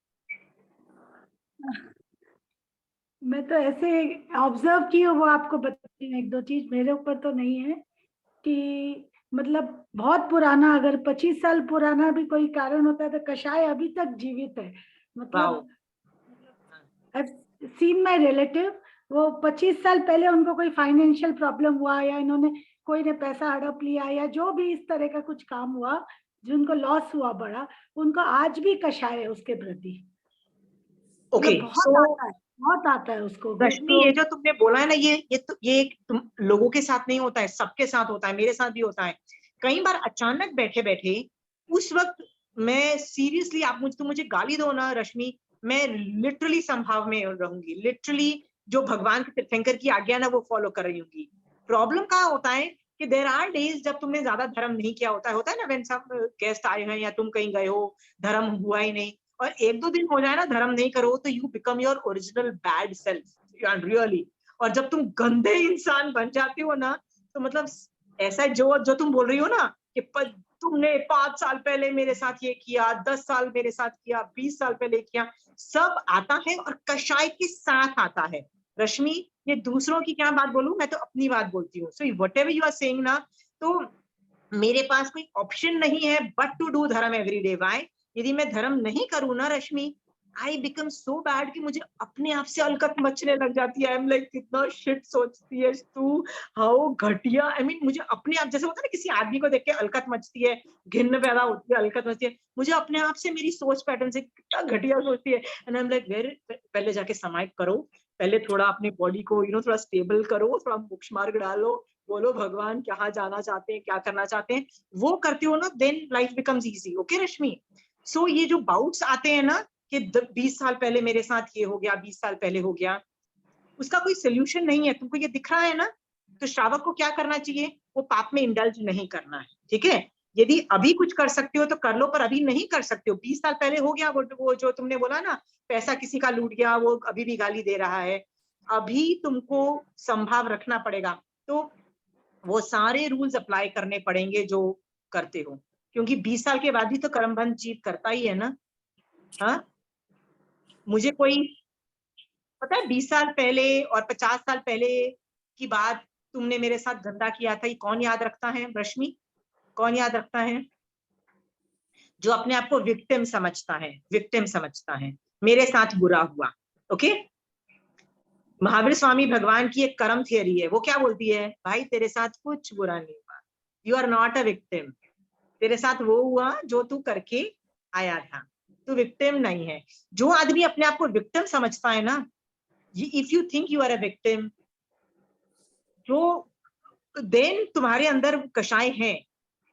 मैं तो ऐसे ऑब्जर्व की हूँ, वो आपको बताती हूँ एक दो चीज, मेरे ऊपर तो नहीं है, कि मतलब बहुत पुराना, अगर 25 साल पुराना भी कोई कारण होता है तो कषाय अभी तक जीवित है। मतलब सीन माई रिलेटिव, वो 25 साल पहले उनको कोई फाइनेंशियल प्रॉब्लम हुआ, या इन्होंने कोई ने पैसा हड़प लिया, या जो भी इस तरह का कुछ काम हुआ जिनको लॉस हुआ बड़ा, उनको आज भी कषाय है उसके प्रति। ओके, मतलब बहुत आता है उसको। रश्मि, ये जो तुमने बोला है ना, ये तुम लोगों के साथ नहीं होता है, सबके साथ होता है, मेरे साथ भी होता है। कई बार अचानक बैठे बैठे उस वक्त मैं सीरियसली, तुम मुझे गाली दो ना रश्मि, मैं लिटरली संभाव में रहूंगी, लिटरली जो भगवान के तीर्थंकर की आज्ञा ना वो फॉलो कर रही होंगी। प्रॉब्लम कहाँ होता है कि देर आर डेज जब तुमने ज्यादा धर्म नहीं किया होता है ना, व्हेन सम गेस्ट आए हैं या तुम कहीं गए हो, धर्म हुआ ही नहीं, और एक दो दिन हो जाए ना धर्म नहीं करो, तो you become your original bad self really. और जब तुम गंदे इंसान बन जाते हो ना, तो मतलब ऐसा जो तुम बोल रही हो ना कि तुमने 5 साल पहले मेरे साथ ये किया, 10 साल मेरे साथ किया, 20 साल पहले किया, सब आता है और कषाय के साथ आता है। रश्मि, ये दूसरों की क्या बात बोलूं, मैं तो अपनी बात बोलती हूँ। So whatever you are saying ना, तो मेरे पास कोई ऑप्शन नहीं है but to do dharma every day. Why? यदि मैं धर्म नहीं करूँ ना रश्मि, आई बिकम सो बैड कि मुझे अपने आप से अलकत मचने लग जाती है। आई एम लाइक, कितना शिट सोचती है तू, हाउ घटिया। आई मीन, मुझे अपने आप, जैसे होता है ना किसी आदमी को देख के अलकत मचती है, घिन्न पैदा होती है, अलकत मचती है, मुझे अपने आप से मेरी सोच पैटर्न से कितना घटिया सोचती है। And I am like, very पहले जाके समाइक करो, पहले थोड़ा अपनी बॉडी को थोड़ा स्टेबल करो, थोड़ा मोक्ष मार्ग डालो, बोलो भगवान कहाँ जाना चाहते हैं, क्या करना चाहते हैं, वो करते हो ना, then life becomes easy. Okay Rashmi? So ये जो बाउट्स आते हैं ना कि 20 साल पहले मेरे साथ ये हो गया, 20 साल पहले हो गया, उसका कोई सोल्यूशन नहीं है। तुमको ये दिख रहा है ना, तो श्रावक को क्या करना चाहिए, वो पाप में इंडल्ज नहीं करना है। ठीक है? यदि अभी कुछ कर सकते हो तो कर लो, पर अभी नहीं कर सकते हो। 20 साल पहले हो गया, वो जो तुमने बोला ना, पैसा किसी का लूट गया, वो अभी भी गाली दे रहा है, अभी तुमको संभाव रखना पड़ेगा। तो वो सारे रूल्स अप्लाई करने पड़ेंगे जो करते हो, क्योंकि 20 साल के बाद ही तो कर्मबंध जीत करता ही है ना। हाँ, मुझे कोई पता है 20 साल पहले और 50 साल पहले की बात तुमने मेरे साथ गंदा किया था, ये कौन याद रखता है रश्मि? कौन याद रखता है? जो अपने आप को विक्टिम समझता है, विक्टिम समझता है, मेरे साथ बुरा हुआ। ओके? महावीर स्वामी भगवान की एक कर्म थियरी है, वो क्या बोलती है, भाई तेरे साथ कुछ बुरा नहीं हुआ, you are not a victim, तेरे साथ वो हुआ जो तू करके आया था, तू विक्टिम नहीं है। जो आदमी अपने आप को विक्टिम समझता है ना, if you think you are a victim, जो देन तुम्हारे अंदर कषाय है,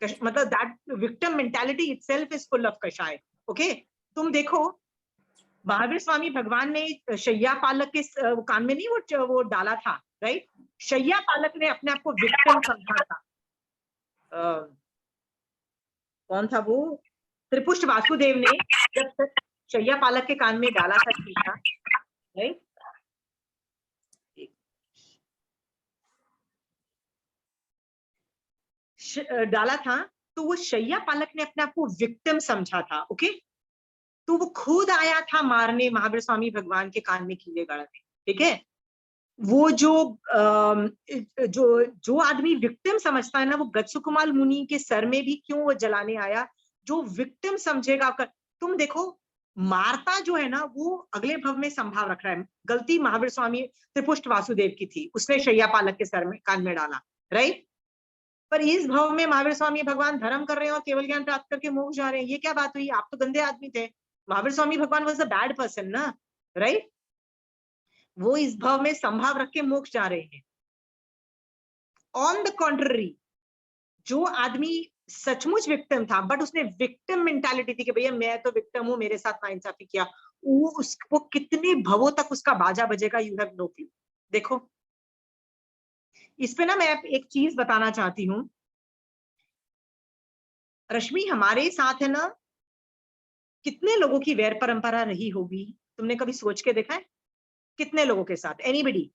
मतलब that victim mentality itself is full of kashay. Okay? तुम देखो, महावीर स्वामी भगवान ने शैया पालक के कान में नहीं वो डाला था, राइट? शैया पालक ने अपने आप को विक्टिम समझा था। कौन था वो? त्रिपुष्ट वासुदेव ने जब शैया पालक के कान में डाला था शीशा, राइट, डाला था, तो वो शैया पालक ने अपने आप को विक्टिम समझा था। ओके? तो वो खुद आया था मारने महावीर स्वामी भगवान के कान में कीले गड़ने। ठीक है? वो जो आदमी विक्टिम समझता है ना, वो गच्छकुमाल मुनि के सर में भी क्यों वो जलाने आया, जो विक्टिम समझेगा तुम देखो, मारता जो है ना, वो अगले भव में संभाव रख रहा है। गलती महावीर स्वामी त्रिपुष्ट वासुदेव की थी, उसने शैया पालक के सर में कान में डाला, राइट? पर इस भव में महावीर स्वामी भगवान धर्म कर रहे हैं और केवल ज्ञान प्राप्त करके मोक्ष जा रहे हैं। ये क्या बात हुई? आप तो गंदे आदमी थे। महावीर स्वामी भगवान वाज अ बैड पर्सन ना, राइट? वो इस भाव में संभाव रख के मोक्ष जा रहे हैं। ऑन द कॉन्ट्ररी, जो आदमी सचमुच विक्टिम था, बट उसने विक्टिम मेंटालिटी थी कि भैया मैं तो विक्टिम हूं, मेरे साथ नाइंसाफी किया, वो कितने भवों तक उसका बाजा बजेगा, यू हैव नो क्लू। देखो, इस पे ना मैं एक चीज बताना चाहती हूँ रश्मि, हमारे साथ है ना, कितने लोगों की वैर परंपरा रही होगी, तुमने कभी सोच के देखा है? कितने लोगों के साथ? एनीबडी?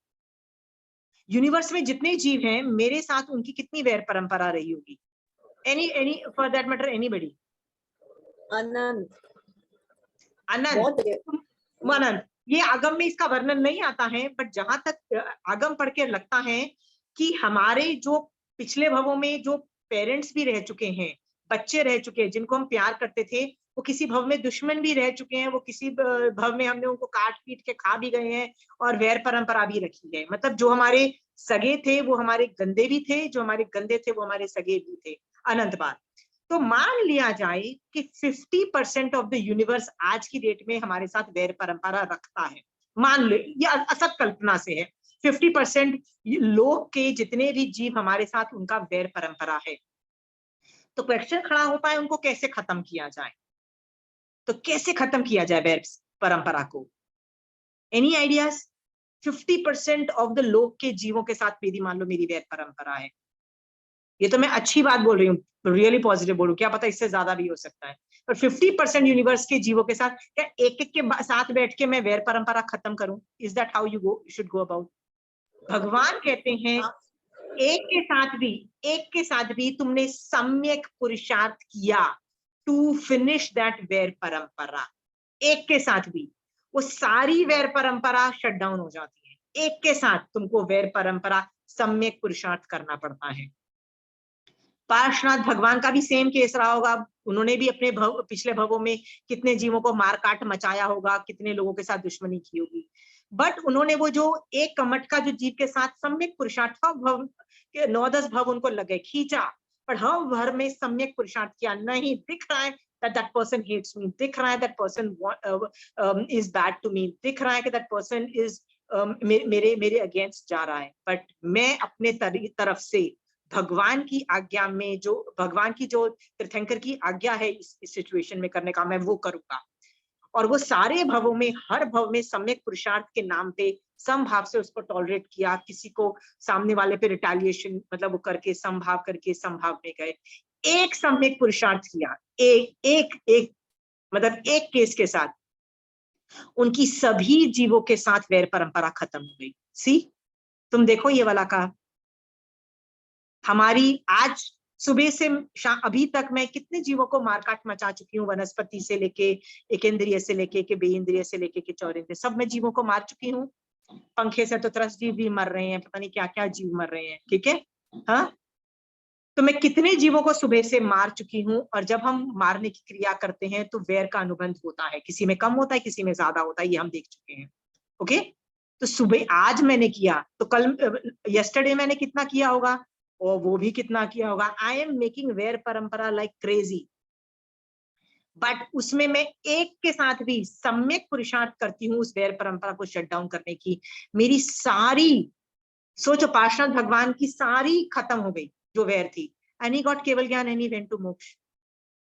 यूनिवर्स में जितने जीव हैं, मेरे साथ उनकी कितनी वैर परंपरा रही होगी? any for that matter, anybody? अनंत। अनंत। ये आगम में इसका वर्णन नहीं आता है, बट जहां तक आगम पढ़ के लगता है कि हमारे जो पिछले भवों में जो पेरेंट्स भी रह चुके हैं, बच्चे रह चुके हैं, जिनको हम प्यार करते थे, वो किसी भव में दुश्मन भी रह चुके हैं, वो किसी भव में हमने उनको काट पीट के खा भी गए हैं और वैर परंपरा भी रखी है। मतलब जो हमारे सगे थे वो हमारे गंदे भी थे, जो हमारे गंदे थे वो हमारे सगे भी थे, अनंत बार। तो मान लिया जाए कि 50% ऑफ द यूनिवर्स आज की डेट में हमारे साथ वैर परंपरा रखता है, मान लो, ये असत कल्पना से है, 50% लोग के जितने भी जीव हमारे साथ उनका वैर परंपरा है। तो क्वेश्चन खड़ा होता है उनको कैसे खत्म किया जाए, तो कैसे खत्म किया जाए वैर परंपरा को? Any ideas? 50% ऑफ द लोग के जीवों के साथ मेरी, मान लो मेरी वैर परंपरा है, ये तो मैं अच्छी बात बोल रही हूँ, रियली पॉजिटिव बोलूं, क्या पता इससे ज्यादा भी हो सकता है, पर 50% यूनिवर्स के जीवों के साथ क्या एक एक के साथ बैठ के मैं वैर परंपरा खत्म करूं? Is that how you should go about? भगवान कहते हैं एक के साथ भी तुमने सम्यक पुरुषार्थ किया टू फिनिश दैट वैर परंपरा, एक के साथ भी वो सारी वैर परंपरा शट डाउन हो जाती है। एक के साथ तुमको वैर परंपरा सम्यक पुरुषार्थ करना पड़ता है। पार्श्वनाथ भगवान का भी सेम केस रहा होगा, उन्होंने भी अपने पिछले भवों में कितने जीवों को मार काट मचाया होगा, कितने लोगों के साथ दुश्मनी की होगी, बट उन्होंने वो जो एक कमट का जो जीव के साथ सम्यक पुरुषार्थ था, भव के 9-10 भव उनको लगे, खींचा, पर हर भर में सम्यक पुरुषार्थ किया नहीं। दिख रहा है that person hates me, दिख रहा है that person is bad to me, दिख रहा है कि that person is मेरे अगेंस्ट जा रहा है, बट मैं अपने तरफ से भगवान की आज्ञा में, जो भगवान की जो तीर्थंकर की आज्ञा है इस सिचुएशन में करने का, मैं वो करूंगा। और वो सारे भवों में, हर भव में सम्यक पुरुषार्थ के नाम पे समभाव से उसको टॉलरेट किया, किसी को सामने वाले पे रिटेलिएशन मतलब वो करके समभाव करके समभाव में गए, एक सम्यक पुरुषार्थ किया, एक मतलब एक केस के साथ उनकी सभी जीवों के साथ वैर परंपरा खत्म हो गई। सी, तुम देखो ये वाला का, हमारी आज सुबह से अभी तक मैं कितने जीवों को मारकाट मचा चुकी हूँ, वनस्पति से लेके एक इंद्रिय से लेके के बेइंद्रिय से लेके के चौरिंद्रिय, सब मैं जीवों को मार चुकी हूँ। पंखे से तो त्रस्त जीव भी मर रहे हैं, पता नहीं क्या क्या जीव मर रहे हैं, ठीक है। हाँ, तो मैं कितने जीवों को सुबह से मार चुकी हूँ, और जब हम मारने की क्रिया करते हैं तो वैर का अनुबंध होता है, किसी में कम होता है, किसी में ज्यादा होता है, ये हम देख चुके हैं। ओके, तो सुबह आज मैंने किया तो कल यस्टरडे मैंने कितना किया होगा, और वो भी कितना किया होगा। आई एम मेकिंग वैर परंपरा लाइक क्रेजी, बट उसमें मैं एक के साथ भी सम्यक पुरुषार्थ करती हूँ उस वैर परंपरा को शट डाउन करने की। मेरी सारी, सोचो, पार्श्वनाथ भगवान की सारी खत्म हो गई जो वैर थी, एंड ही गॉट केवल ज्ञान, एंड ही वेंट टू मोक्ष।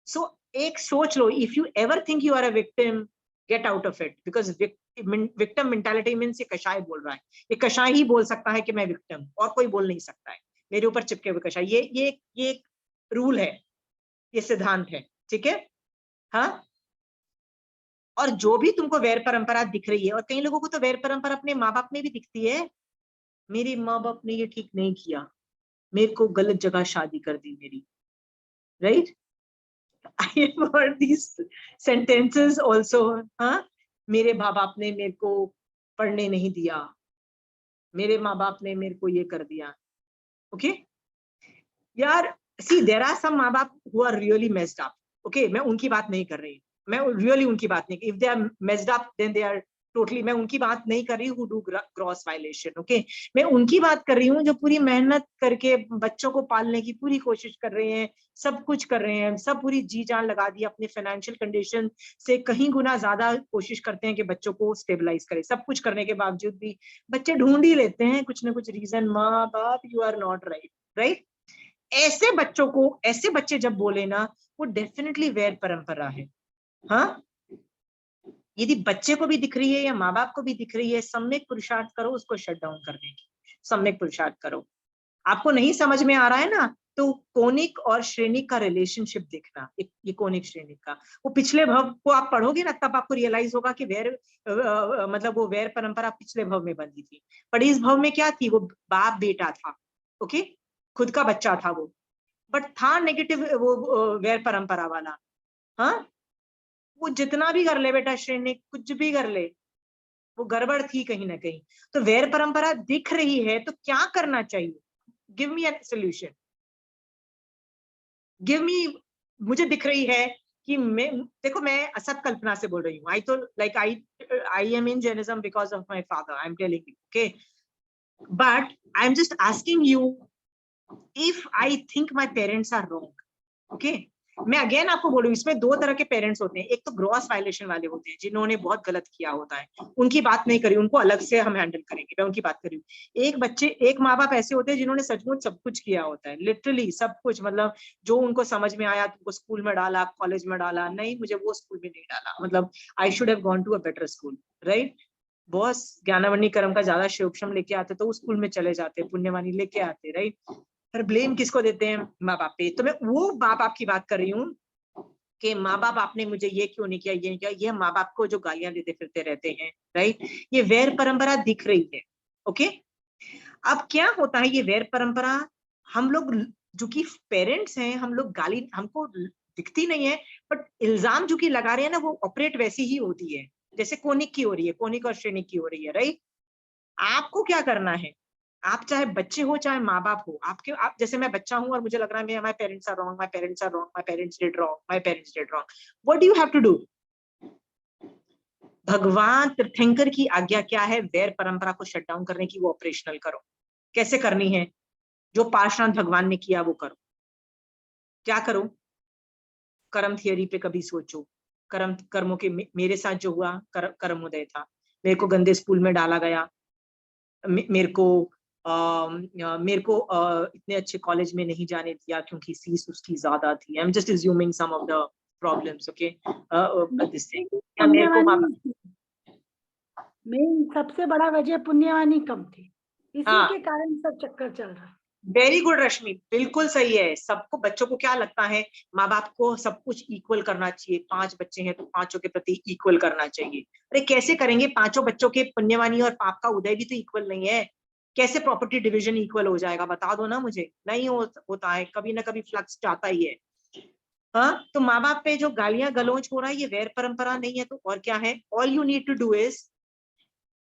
सो एक सोच लो, if you ever think you are a victim, get out of it, because victim mentality means ये कषाय बोल रहा है, ये कषाय ही बोल सकता है कि मैं विक्टिम, और कोई बोल नहीं सकता है, मेरे ऊपर चिपके हुए कषाय। ये एक रूल है, ये सिद्धांत है, ठीक है। हाँ, और जो भी तुमको वैर परंपरा दिख रही है, और कई लोगों को तो वैर परंपरा अपने माँ बाप में भी दिखती है, मेरे माँ बाप ने ये ठीक नहीं किया, मेरे को गलत जगह शादी कर दी मेरी, right. I have heard these sentences also. हाँ, मेरे माँ बाप ने मेरे को पढ़ने नहीं दिया, मेरे माँ बाप ने मेरे को ये कर दिया। ओके यार, सी there are some maa baap who are really messed up. Okay, मैं उनकी बात नहीं कर रही, मैं रियली उनकी बात नहीं, if they are messed up then they are totally, मैं उनकी बात नहीं कर रही हूँ, डू ग्रॉस वायलेशन। ओके, मैं उनकी बात कर रही हूँ जो पूरी मेहनत करके बच्चों को पालने की पूरी कोशिश कर रहे हैं, सब कुछ कर रहे हैं, सब पूरी जी जान लगा दी, अपने फाइनेंशियल कंडीशन से कहीं गुना ज्यादा कोशिश करते हैं कि बच्चों को स्टेबलाइज करें। सब कुछ करने के बावजूद भी बच्चे ढूंढ ही लेते हैं कुछ ना कुछ reason, maa baap you are not right, right. ऐसे बच्चों को, ऐसे बच्चे जब बोले ना, वो डेफिनेटली वैर परंपरा है। हाँ, यदि बच्चे को भी दिख रही है या माँ बाप को भी दिख रही है, सम्यक पुरुषार्थ करो उसको शट डाउन करने की, सम्यक पुरुषार्थ करो। आपको नहीं समझ में आ रहा है ना, तो कोनिक और श्रेणिक का रिलेशनशिप देखना, ये कोनिक श्रेणिक का, वो पिछले भव को आप पढ़ोगे ना, तब आपको रियलाइज होगा कि वैर मतलब वो वैर परंपरा पिछले भव में बंधी थी, पर इस भव में क्या थी, वो बाप बेटा था। ओके, खुद का बच्चा था वो, बट था नेगेटिव वो वैर परंपरा वाला। हाँ, वो जितना भी कर ले बेटा श्रेणी, कुछ भी कर ले, वो गड़बड़ थी कहीं ना कहीं। तो वैर परंपरा दिख रही है तो क्या करना चाहिए? Give me a solution, give me. मुझे दिख रही है कि मैं, देखो मैं असत कल्पना से बोल रही हूँ। आई तो like I am in Jainism because of my father, I am telling you, okay, but I am just asking you if I think my parents are wrong, okay. मैं अगेन आपको बोलूं, इसमें दो तरह के पेरेंट्स होते हैं। एक तो ग्रॉस वायलेशन वाले होते हैं जिन्होंने बहुत गलत किया होता है, उनकी बात नहीं करी, उनको अलग से हम हैंडल करेंगे, मैं उनकी बात करी। एक माँ बाप ऐसे होते हैं जिन्होंने सचमुच सब कुछ किया होता है, लिटरली सब कुछ, मतलब जो उनको समझ में आया, तुमको स्कूल में डाला, कॉलेज में डाला, नहीं मुझे वो स्कूल में नहीं डाला, मतलब I should have gone to a better school, right. Boss ज्ञानवंडी कर्म का ज्यादा शिवक्षम लेके आते तो उस स्कूल में चले जाते, पुण्यवानी लेके आते, राइट। पर ब्लेम किसको देते हैं? माँ बाप पे। तो मैं वो माँ बाप की बात कर रही हूँ कि माँ बाप आपने मुझे ये क्यों नहीं किया, ये नहीं किया। ये माँ बाप को जो गालियां देते फिरते रहते हैं, राइट, ये वैर परंपरा दिख रही है, ओके। अब क्या होता है, ये वैर परंपरा हम लोग जो कि पेरेंट्स हैं, हम लोग गाली हमको दिखती नहीं है, बट इल्जाम जो कि लगा रहे हैं ना, वो ऑपरेट वैसी ही होती है जैसे कोनिक की हो रही है, कोनिक और श्रेणिक की हो रही है, राइट। आपको क्या करना है, आप चाहे बच्चे हो चाहे माँ बाप हो, आप जैसे मैं बच्चा हूं और मुझे लग रहा है my parents are wrong, my parents are wrong, my parents did wrong, my parents did wrong, what do you have to do? भगवान तीर्थंकर की आज्ञा क्या है? वैर परंपरा को शट डाउन करने की, वो ऑपरेशनल करो। कैसे करनी है? जो पार्श्वनाथ भगवान ने किया वो करो। क्या करो? कर्म थियरी पे कभी सोचो। कर्मों के मेरे साथ जो हुआ, कर्मोदय था, मेरे को गंदे स्कूल में डाला गया, मेरे को इतने अच्छे कॉलेज में नहीं जाने दिया क्योंकि फीस उसकी ज्यादा थी। I am just assuming some of the problems, okay. मेरे को मेन सबसे बड़ा वजह पुण्यवानी कम थी, इसी हाँ, के कारण सब चक्कर चल रहा है। वेरी गुड रश्मि, बिल्कुल सही है। सबको, बच्चों को क्या लगता है, माँ बाप को सब कुछ इक्वल करना चाहिए, 5 बच्चे हैं तो 5 के प्रति इक्वल करना चाहिए। अरे कैसे करेंगे? 5 बच्चों के पुण्यवानी और पाप का उदय भी तो इक्वल नहीं है। कैसे प्रॉपर्टी डिवीजन इक्वल हो जाएगा? बता दो ना मुझे। नहीं होता है, कभी ना कभी फ्लक्स जाता ही है। हाँ, तो माँ बाप पे जो गालियां गलौज हो रहा है, ये वैर परंपरा नहीं है तो और क्या है? All you need to do is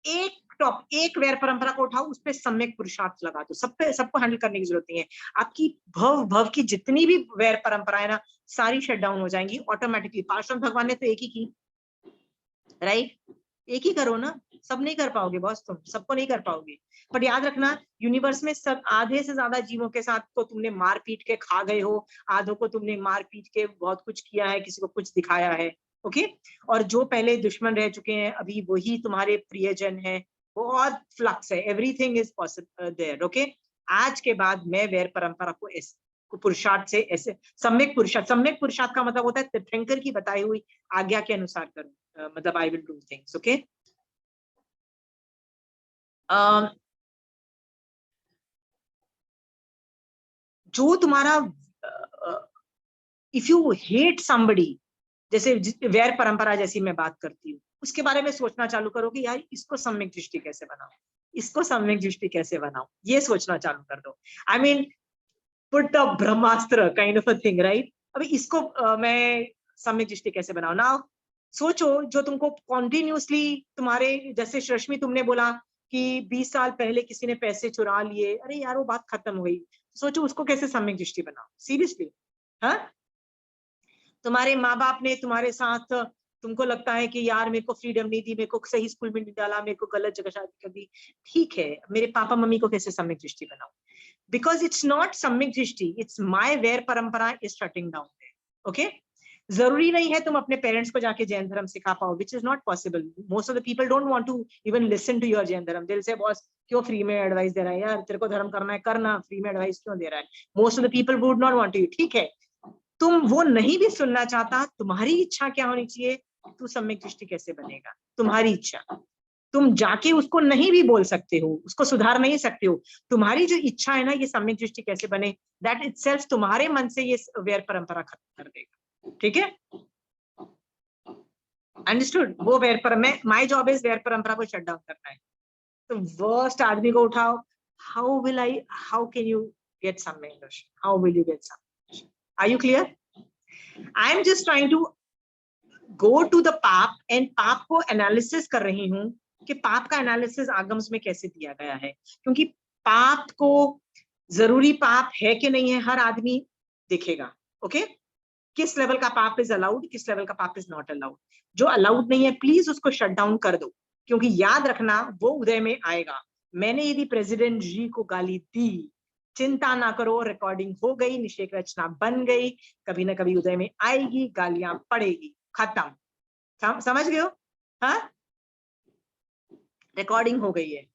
एक वैर परंपरा को उठाओ, उस पर सम्यक पुरुषार्थ लगा दो। सबको हैंडल करने की जरूरत नहीं है। आपकी भव की जितनी भी वैर परंपरा है ना, सारी शट डाउन हो जाएंगी ऑटोमेटिकली। पार्श्व भगवान ने तो एक ही की, राइट। एक ही करो ना, सब नहीं कर पाओगे बॉस, तुम सबको नहीं कर पाओगे। पर याद रखना, यूनिवर्स में सब आधे से ज्यादा जीवों के साथ तो तुमने मार पीट के खा गए हो, आधों को तुमने मार पीट के बहुत कुछ किया है, किसी को कुछ दिखाया है, ओके। और जो पहले दुश्मन रह चुके हैं, अभी वही तुम्हारे प्रियजन है। बहुत फ्लक्स है, everything is possible there, okay. आज के बाद मैं वैर परंपरा को पुरुषार्थ से ऐसे सम्यक पुरुषार्थ का मतलब होता है तीर्थंकर की बताई हुई आज्ञा के अनुसार करूं, मतलब आई विल डू थिंग्स, ओके। जो तुम्हारा इफ यू हेट समबडी, जैसे वैर परंपरा जैसी मैं बात करती हूँ, उसके बारे में सोचना चालू करो कि यार इसको सम्यक दृष्टि कैसे बनाओ, इसको सम्यक दृष्टि कैसे बनाओ, ये सोचना चालू कर दो। I mean put a Brahmastra kind of a thing, right. अभी इसको मैं सम्यक दृष्टि कैसे बनाओ ना। सोचो, जो तुमको कॉन्टिन्यूसली तुम्हारे, जैसे रश्मि तुमने बोला कि 20 साल पहले किसी ने पैसे चुरा लिए, अरे यार वो बात खत्म हो गई। सोचो उसको कैसे सम्यक दृष्टि बनाओ, सीरियसली। हाँ, तुम्हारे माँ बाप ने तुम्हारे साथ, तुमको लगता है कि यार मेरे को फ्रीडम नहीं दी, मेरे को सही स्कूल में नहीं डाला, मेरे को गलत जगह शादी कर दी, ठीक है, मेरे पापा मम्मी को कैसे सम्यक दृष्टि बनाऊं? बिकॉज इट्स नॉट सम्यक दृष्टि, इट्स माय वैर परंपरा इज शटिंग डाउन, ओके। जरूरी नहीं है तुम अपने पेरेंट्स को जाके जैन धर्म सिखा पाओ, which is not possible. Most of the people don't want to even listen to your Jain dharma. दिल से बॉस क्यों फ्री में एडवाइस दे रहा है यार, तेरे को धर्म करना है करना, फ्री में एडवाइस क्यों दे रहा है? Most of the people would not want to. ठीक है, तुम वो नहीं भी सुनना चाहता, तुम्हारी इच्छा क्या होनी चाहिए? तू सम्यक दृष्टि कैसे बनेगा, तुम्हारी इच्छा। तुम जाके उसको नहीं भी बोल सकते हो, उसको सुधार नहीं सकते हो। तुम्हारी जो इच्छा है ना, ये सम्यक दृष्टि कैसे बने, दैट इटसेल्फ तुम्हारे मन से ये वैर परंपरा खत्म कर देगा। ठीक है, अंडरस्टूड? वो वैर पर माय जॉब इज वैर परंपरा को शट डाउन करना है। तो वर्स्ट आदमी को उठाओ, how can you get samyak दृष्टि, how will you get samyak drishti? Are you clear? I am just trying to go to the paap and पाप को एनालिसिस कर रही हूँ कि पाप का एनालिसिस आगम्स में कैसे दिया गया है, क्योंकि पाप को जरूरी पाप है कि नहीं है हर आदमी देखेगा। ओके, किस लेवल का पाप इज अलाउड, किस लेवल का पाप इज नॉट अलाउड। जो अलाउड नहीं है प्लीज उसको शट डाउन कर दो, क्योंकि याद रखना वो उदय में आएगा। मैंने यदि प्रेसिडेंट जी को गाली दी, चिंता ना करो, रिकॉर्डिंग हो गई, निषेक रचना बन गई, कभी ना कभी उदय में आएगी, गालियां पड़ेगी, खत्म। समझ गए हो? हाँ, रिकॉर्डिंग हो गई है।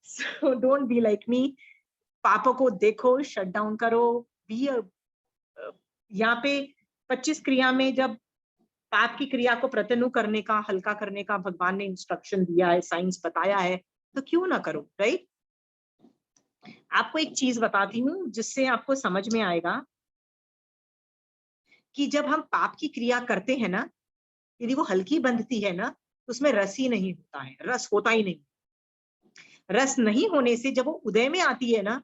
So don't be like me. पापों को देखो, शट डाउन करो, बी यहाँ पे 25 क्रिया में जब पाप की क्रिया को प्रत्यनु करने का, हल्का करने का भगवान ने इंस्ट्रक्शन दिया है, साइंस बताया है, तो क्यों ना करो, राइट? आपको एक चीज बताती हूँ जिससे आपको समझ में आएगा कि जब हम पाप की क्रिया करते हैं ना, यदि वो हल्की बंधती है ना, तो उसमें रस ही नहीं होता है, रस होता ही नहीं। रस नहीं होने से जब वो उदय में आती है ना,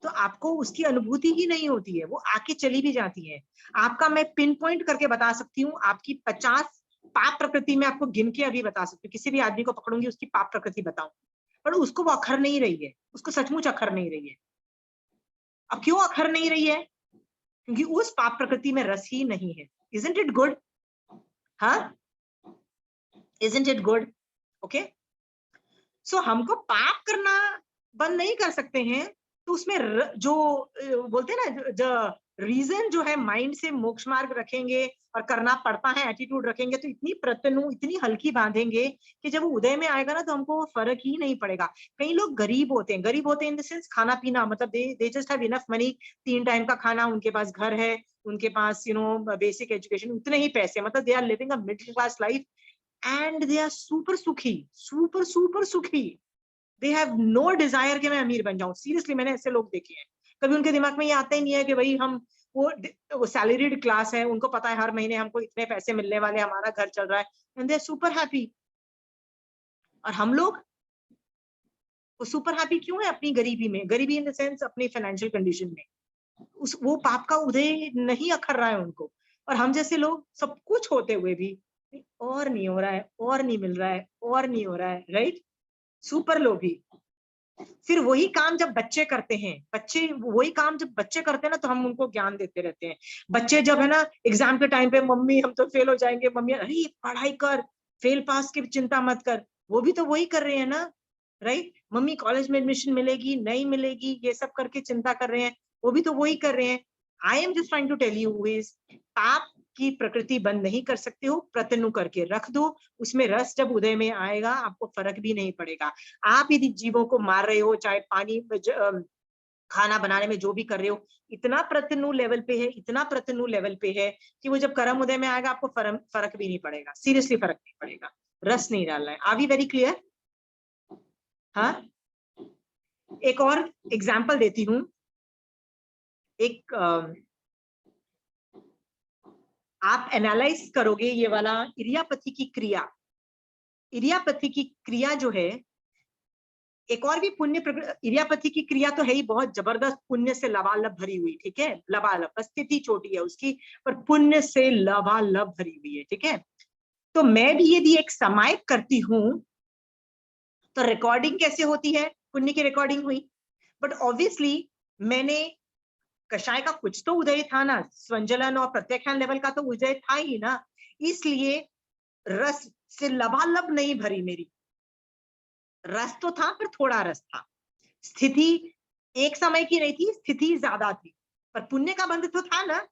तो आपको उसकी अनुभूति ही नहीं होती है, वो आके चली भी जाती है। आपका मैं पिन पॉइंट करके बता सकती हूँ, आपकी 50 पाप प्रकृति में आपको गिन के अभी बता सकती हूँ। किसी भी आदमी को पकड़ूंगी, उसकी पाप प्रकृति बताऊं, पर उसको वो अखर नहीं रही है, उसको सचमुच अखर नहीं रही है। अब क्यों अखर नहीं रही है? क्योंकि उस पाप प्रकृति में रस ही नहीं है। Isn't it good? हाँ, Isn't it good? Okay? So हमको पाप करना बंद नहीं कर सकते हैं, तो उसमें जो बोलते हैं ना, जो रीजन जो है माइंड से मोक्ष मार्ग रखेंगे और करना पड़ता है एटीट्यूड रखेंगे, तो इतनी प्रत्यनु, इतनी हल्की बांधेंगे कि जब वो उदय में आएगा ना, तो हमको फर्क ही नहीं पड़ेगा। कई लोग गरीब होते हैं, गरीब होते हैं इन द सेंस खाना पीना, मतलब they just have enough money, 3 time का खाना, उनके पास घर है, उनके पास बेसिक एजुकेशन, उतने ही पैसे, मतलब they are living a middle class life and they are super sukhi, super sukhi. They have no desire कि मैं अमीर बन जाऊं। सीरियसली मैंने ऐसे लोग देखे हैं। कभी उनके दिमाग में ये आता ही नहीं है कि भाई हम वो सैलरीड क्लास है, उनको पता है हर महीने हमको इतने पैसे मिलने वाले, हमारा घर चल रहा है, and they are super happy. और हम लोग वो सुपर हैप्पी क्यों है? अपनी गरीबी में, गरीबी इन द सेंस अपनी फाइनेंशियल कंडीशन में, वो पाप का उदय नहीं अखर रहा है उनको। और हम जैसे लोग सब कुछ होते हुए भी और नहीं हो रहा है, और नहीं मिल रहा है, और नहीं हो रहा है, राइट? सुपर लोभी। फिर वही काम जब बच्चे करते हैं, वही काम जब बच्चे करते हैं ना, तो हम उनको ज्ञान देते रहते हैं। बच्चे जब है ना एग्जाम के टाइम पे, मम्मी हम तो फेल हो जाएंगे, मम्मी अरे पढ़ाई कर, फेल पास की चिंता मत कर, वो भी तो वही कर रहे हैं ना, राइट? मम्मी कॉलेज में एडमिशन मिलेगी नहीं मिलेगी, ये सब करके चिंता कर रहे हैं, वो भी तो वही कर रहे हैं। I am just trying to tell you is, पाप की प्रकृति बंद नहीं कर सकते हो, प्रत्यनु करके रख दो, उसमें रस जब उदय में आएगा आपको फर्क भी नहीं पड़ेगा। आप यदि जीवों को मार रहे हो, चाहे पानी खाना बनाने में जो भी कर रहे हो, इतना प्रत्यनु लेवल पे है, इतना प्रत्यनु लेवल पे है कि वो जब कर्म उदय में आएगा आपको फर्क भी नहीं पड़ेगा, सीरियसली फर्क नहीं पड़ेगा। रस नहीं डालना है। Are we very clear? हाँ, एक और एग्जाम्पल देती हूँ। एक आप एनालाइज करोगे ये वाला इरियापथी की क्रिया। इरियापथी की क्रिया जो है, एक और भी पुण्य इरियापथी की क्रिया तो है ही बहुत जबरदस्त, पुण्य से लबालब भरी हुई, ठीक है? लबालब, स्थिति छोटी है उसकी, पर पुण्य से लबालब भरी हुई है, ठीक है? तो मैं भी यदि एक समायक करती हूं, तो रिकॉर्डिंग कैसे होती है? पुण्य की रिकॉर्डिंग हुई, बट ऑब्वियसली मैंने कषाय का कुछ तो उदय था ना, स्वंजलन और प्रत्याख्यान लेवल का तो उदय था ही ना, इसलिए रस से लबालब नहीं भरी मेरी, रस तो था पर थोड़ा रस था। स्थिति एक समय की नहीं थी, स्थिति ज्यादा थी, पर पुण्य का बंध तो था ना,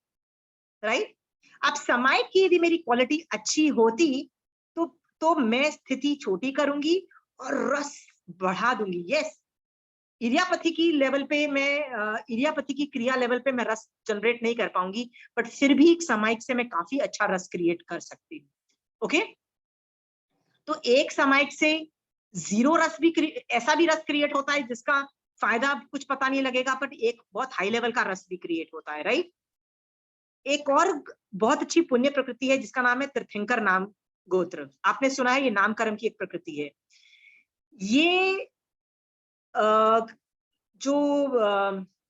राइट? अब समय की यदि मेरी क्वालिटी अच्छी होती तो मैं स्थिति छोटी करूंगी और रस बढ़ा दूंगी। यस, इरियापथी की लेवल पे मैं इरियापथी की क्रिया लेवल पे मैं रस जनरेट नहीं कर पाऊंगी, बट फिर भी एक सामायिक से मैं काफी अच्छा रस क्रिएट कर सकती हूँ। ओके, तो एक सामायिक से 0 रस भी, ऐसा भी रस क्रिएट होता है जिसका फायदा कुछ पता नहीं लगेगा, बट एक बहुत हाई लेवल का रस भी क्रिएट होता है, राइट? एक और बहुत अच्छी पुण्य प्रकृति है जिसका नाम है तीर्थंकर नाम गोत्र। आपने सुना है, ये नामकरण की एक प्रकृति है। ये जो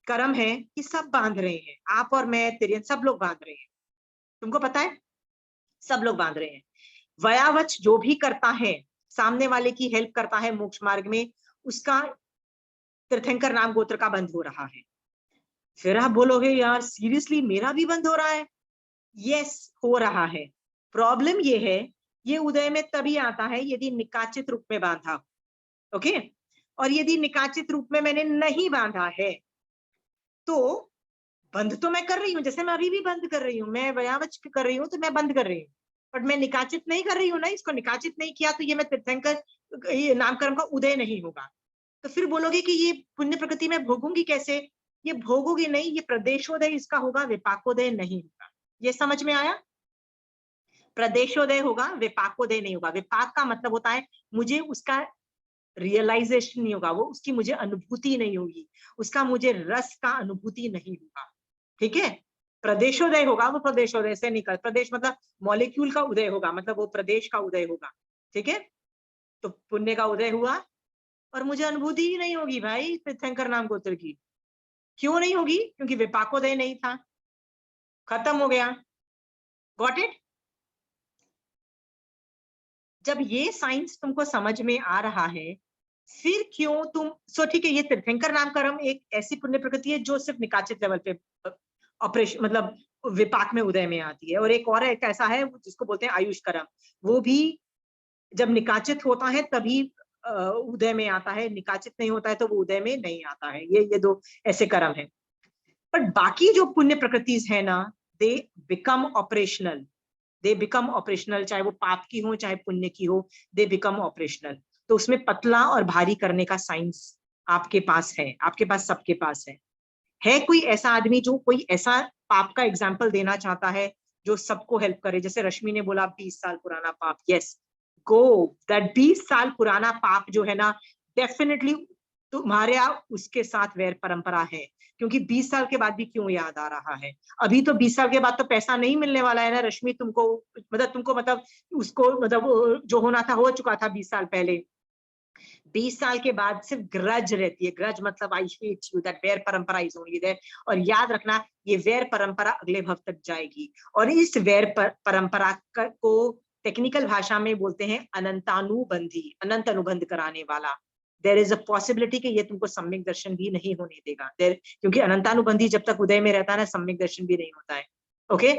कर्म है, ये सब बांध रहे हैं, आप और मैं, तिरियन, सब लोग बांध रहे हैं। तुमको पता है, सब लोग बांध रहे हैं। वयावच जो भी करता है, सामने वाले की हेल्प करता है मोक्ष मार्ग में, उसका तीर्थंकर नाम गोत्र का बंद हो रहा है। फिर आप बोलोगे यार सीरियसली मेरा भी बंद हो रहा है? यस, हो रहा है। प्रॉब्लम ये है, ये उदय में तभी आता है यदि निकाचित रूप में बांधा हो, ओके। और यदि निकाचित रूप में मैंने नहीं बांधा है तो बंद तो मैं कर रही हूँ, जैसे मैं अभी भी बंद कर रही हूँ, मैं वयावच कर रही हूँ तो मैं बंद कर रही हूँ, बट मैं निकाचित नहीं कर रही हूँ ना, इसको निकाचित नहीं किया तो ये मैं तीर्थंकर ये नामकर्म का उदय नहीं होगा। तो फिर बोलोगे कि ये पुण्य प्रकृति में भोगूंगी कैसे? ये भोगोगी नहीं, ये प्रदेशोदय इसका होगा, विपाकोदय नहीं होगा। ये समझ में आया? प्रदेशोदय होगा, विपाकोदय नहीं होगा। विपाक का मतलब होता है मुझे उसका रियलाइजेशन नहीं होगा, वो उसकी मुझे अनुभूति नहीं होगी, उसका मुझे रस का अनुभूति नहीं होगा, ठीक है। प्रदेशोदय होगा, वो प्रदेशोदय से निकल, प्रदेश मतलब मॉलिक्यूल का उदय होगा, मतलब वो प्रदेश का उदय होगा, ठीक है। तो पुण्य का उदय हुआ और मुझे अनुभूति ही नहीं होगी भाई तीर्थंकर नाम गोत्र की। क्यों नहीं होगी? क्योंकि विपाकोदय नहीं था, खत्म हो गया। Got it? जब ये साइंस तुमको समझ में आ रहा है, फिर क्यों तुम ठीक है, ये तीर्थंकर नामकर्म एक ऐसी पुण्य प्रकृति है जो सिर्फ निकाचित लेवल पे ऑपरेशन मतलब विपाक में उदय में आती है, और एक और एक ऐसा है जिसको बोलते हैं आयुष कर्म, वो भी जब निकाचित होता है तभी उदय में आता है, निकाचित नहीं होता है तो वो उदय में नहीं आता है। ये दो ऐसे कर्म है। बट बाकी जो पुण्य प्रकृतिज है ना, दे बिकम ऑपरेशनल, चाहे वो पाप की हो चाहे पुण्य की हो, दे बिकम ऑपरेशनल। तो उसमें पतला और भारी करने का साइंस आपके पास है, आपके पास सबके पास है कोई ऐसा आदमी जो कोई ऐसा पाप का एग्जाम्पल देना चाहता है जो सबको हेल्प करे? जैसे रश्मि ने बोला 20 साल पुराना पाप, यस गो, दैट 20 साल पुराना पाप जो है ना, डेफिनेटली तुम्हारे उसके साथ वैर परंपरा है, क्योंकि 20 साल के बाद भी क्यों याद आ रहा है? अभी तो 20 साल के बाद तो पैसा नहीं मिलने वाला है ना रश्मि, तुमको मतलब उसको मतलब जो होना था हो चुका था 20 साल पहले। 20 साल के बाद सिर्फ ग्रज रहती है, ग्रज मतलब आई हेट यू, दैट वैर परंपरा इज ओनली देयर। और याद रखना ये वैर परंपरा अगले भव तक जाएगी, और इस वैर परंपरा को टेक्निकल भाषा में बोलते हैं अनंतानुबंधी, अनंत अनुबंध कराने वाला। देयर इज अ पॉसिबिलिटी कि ये तुमको सम्यक दर्शन भी नहीं होने देगा, क्योंकि अनंतानुबंधी जब तक उदय में रहता है ना, सम्यक दर्शन भी नहीं होता है, ओके।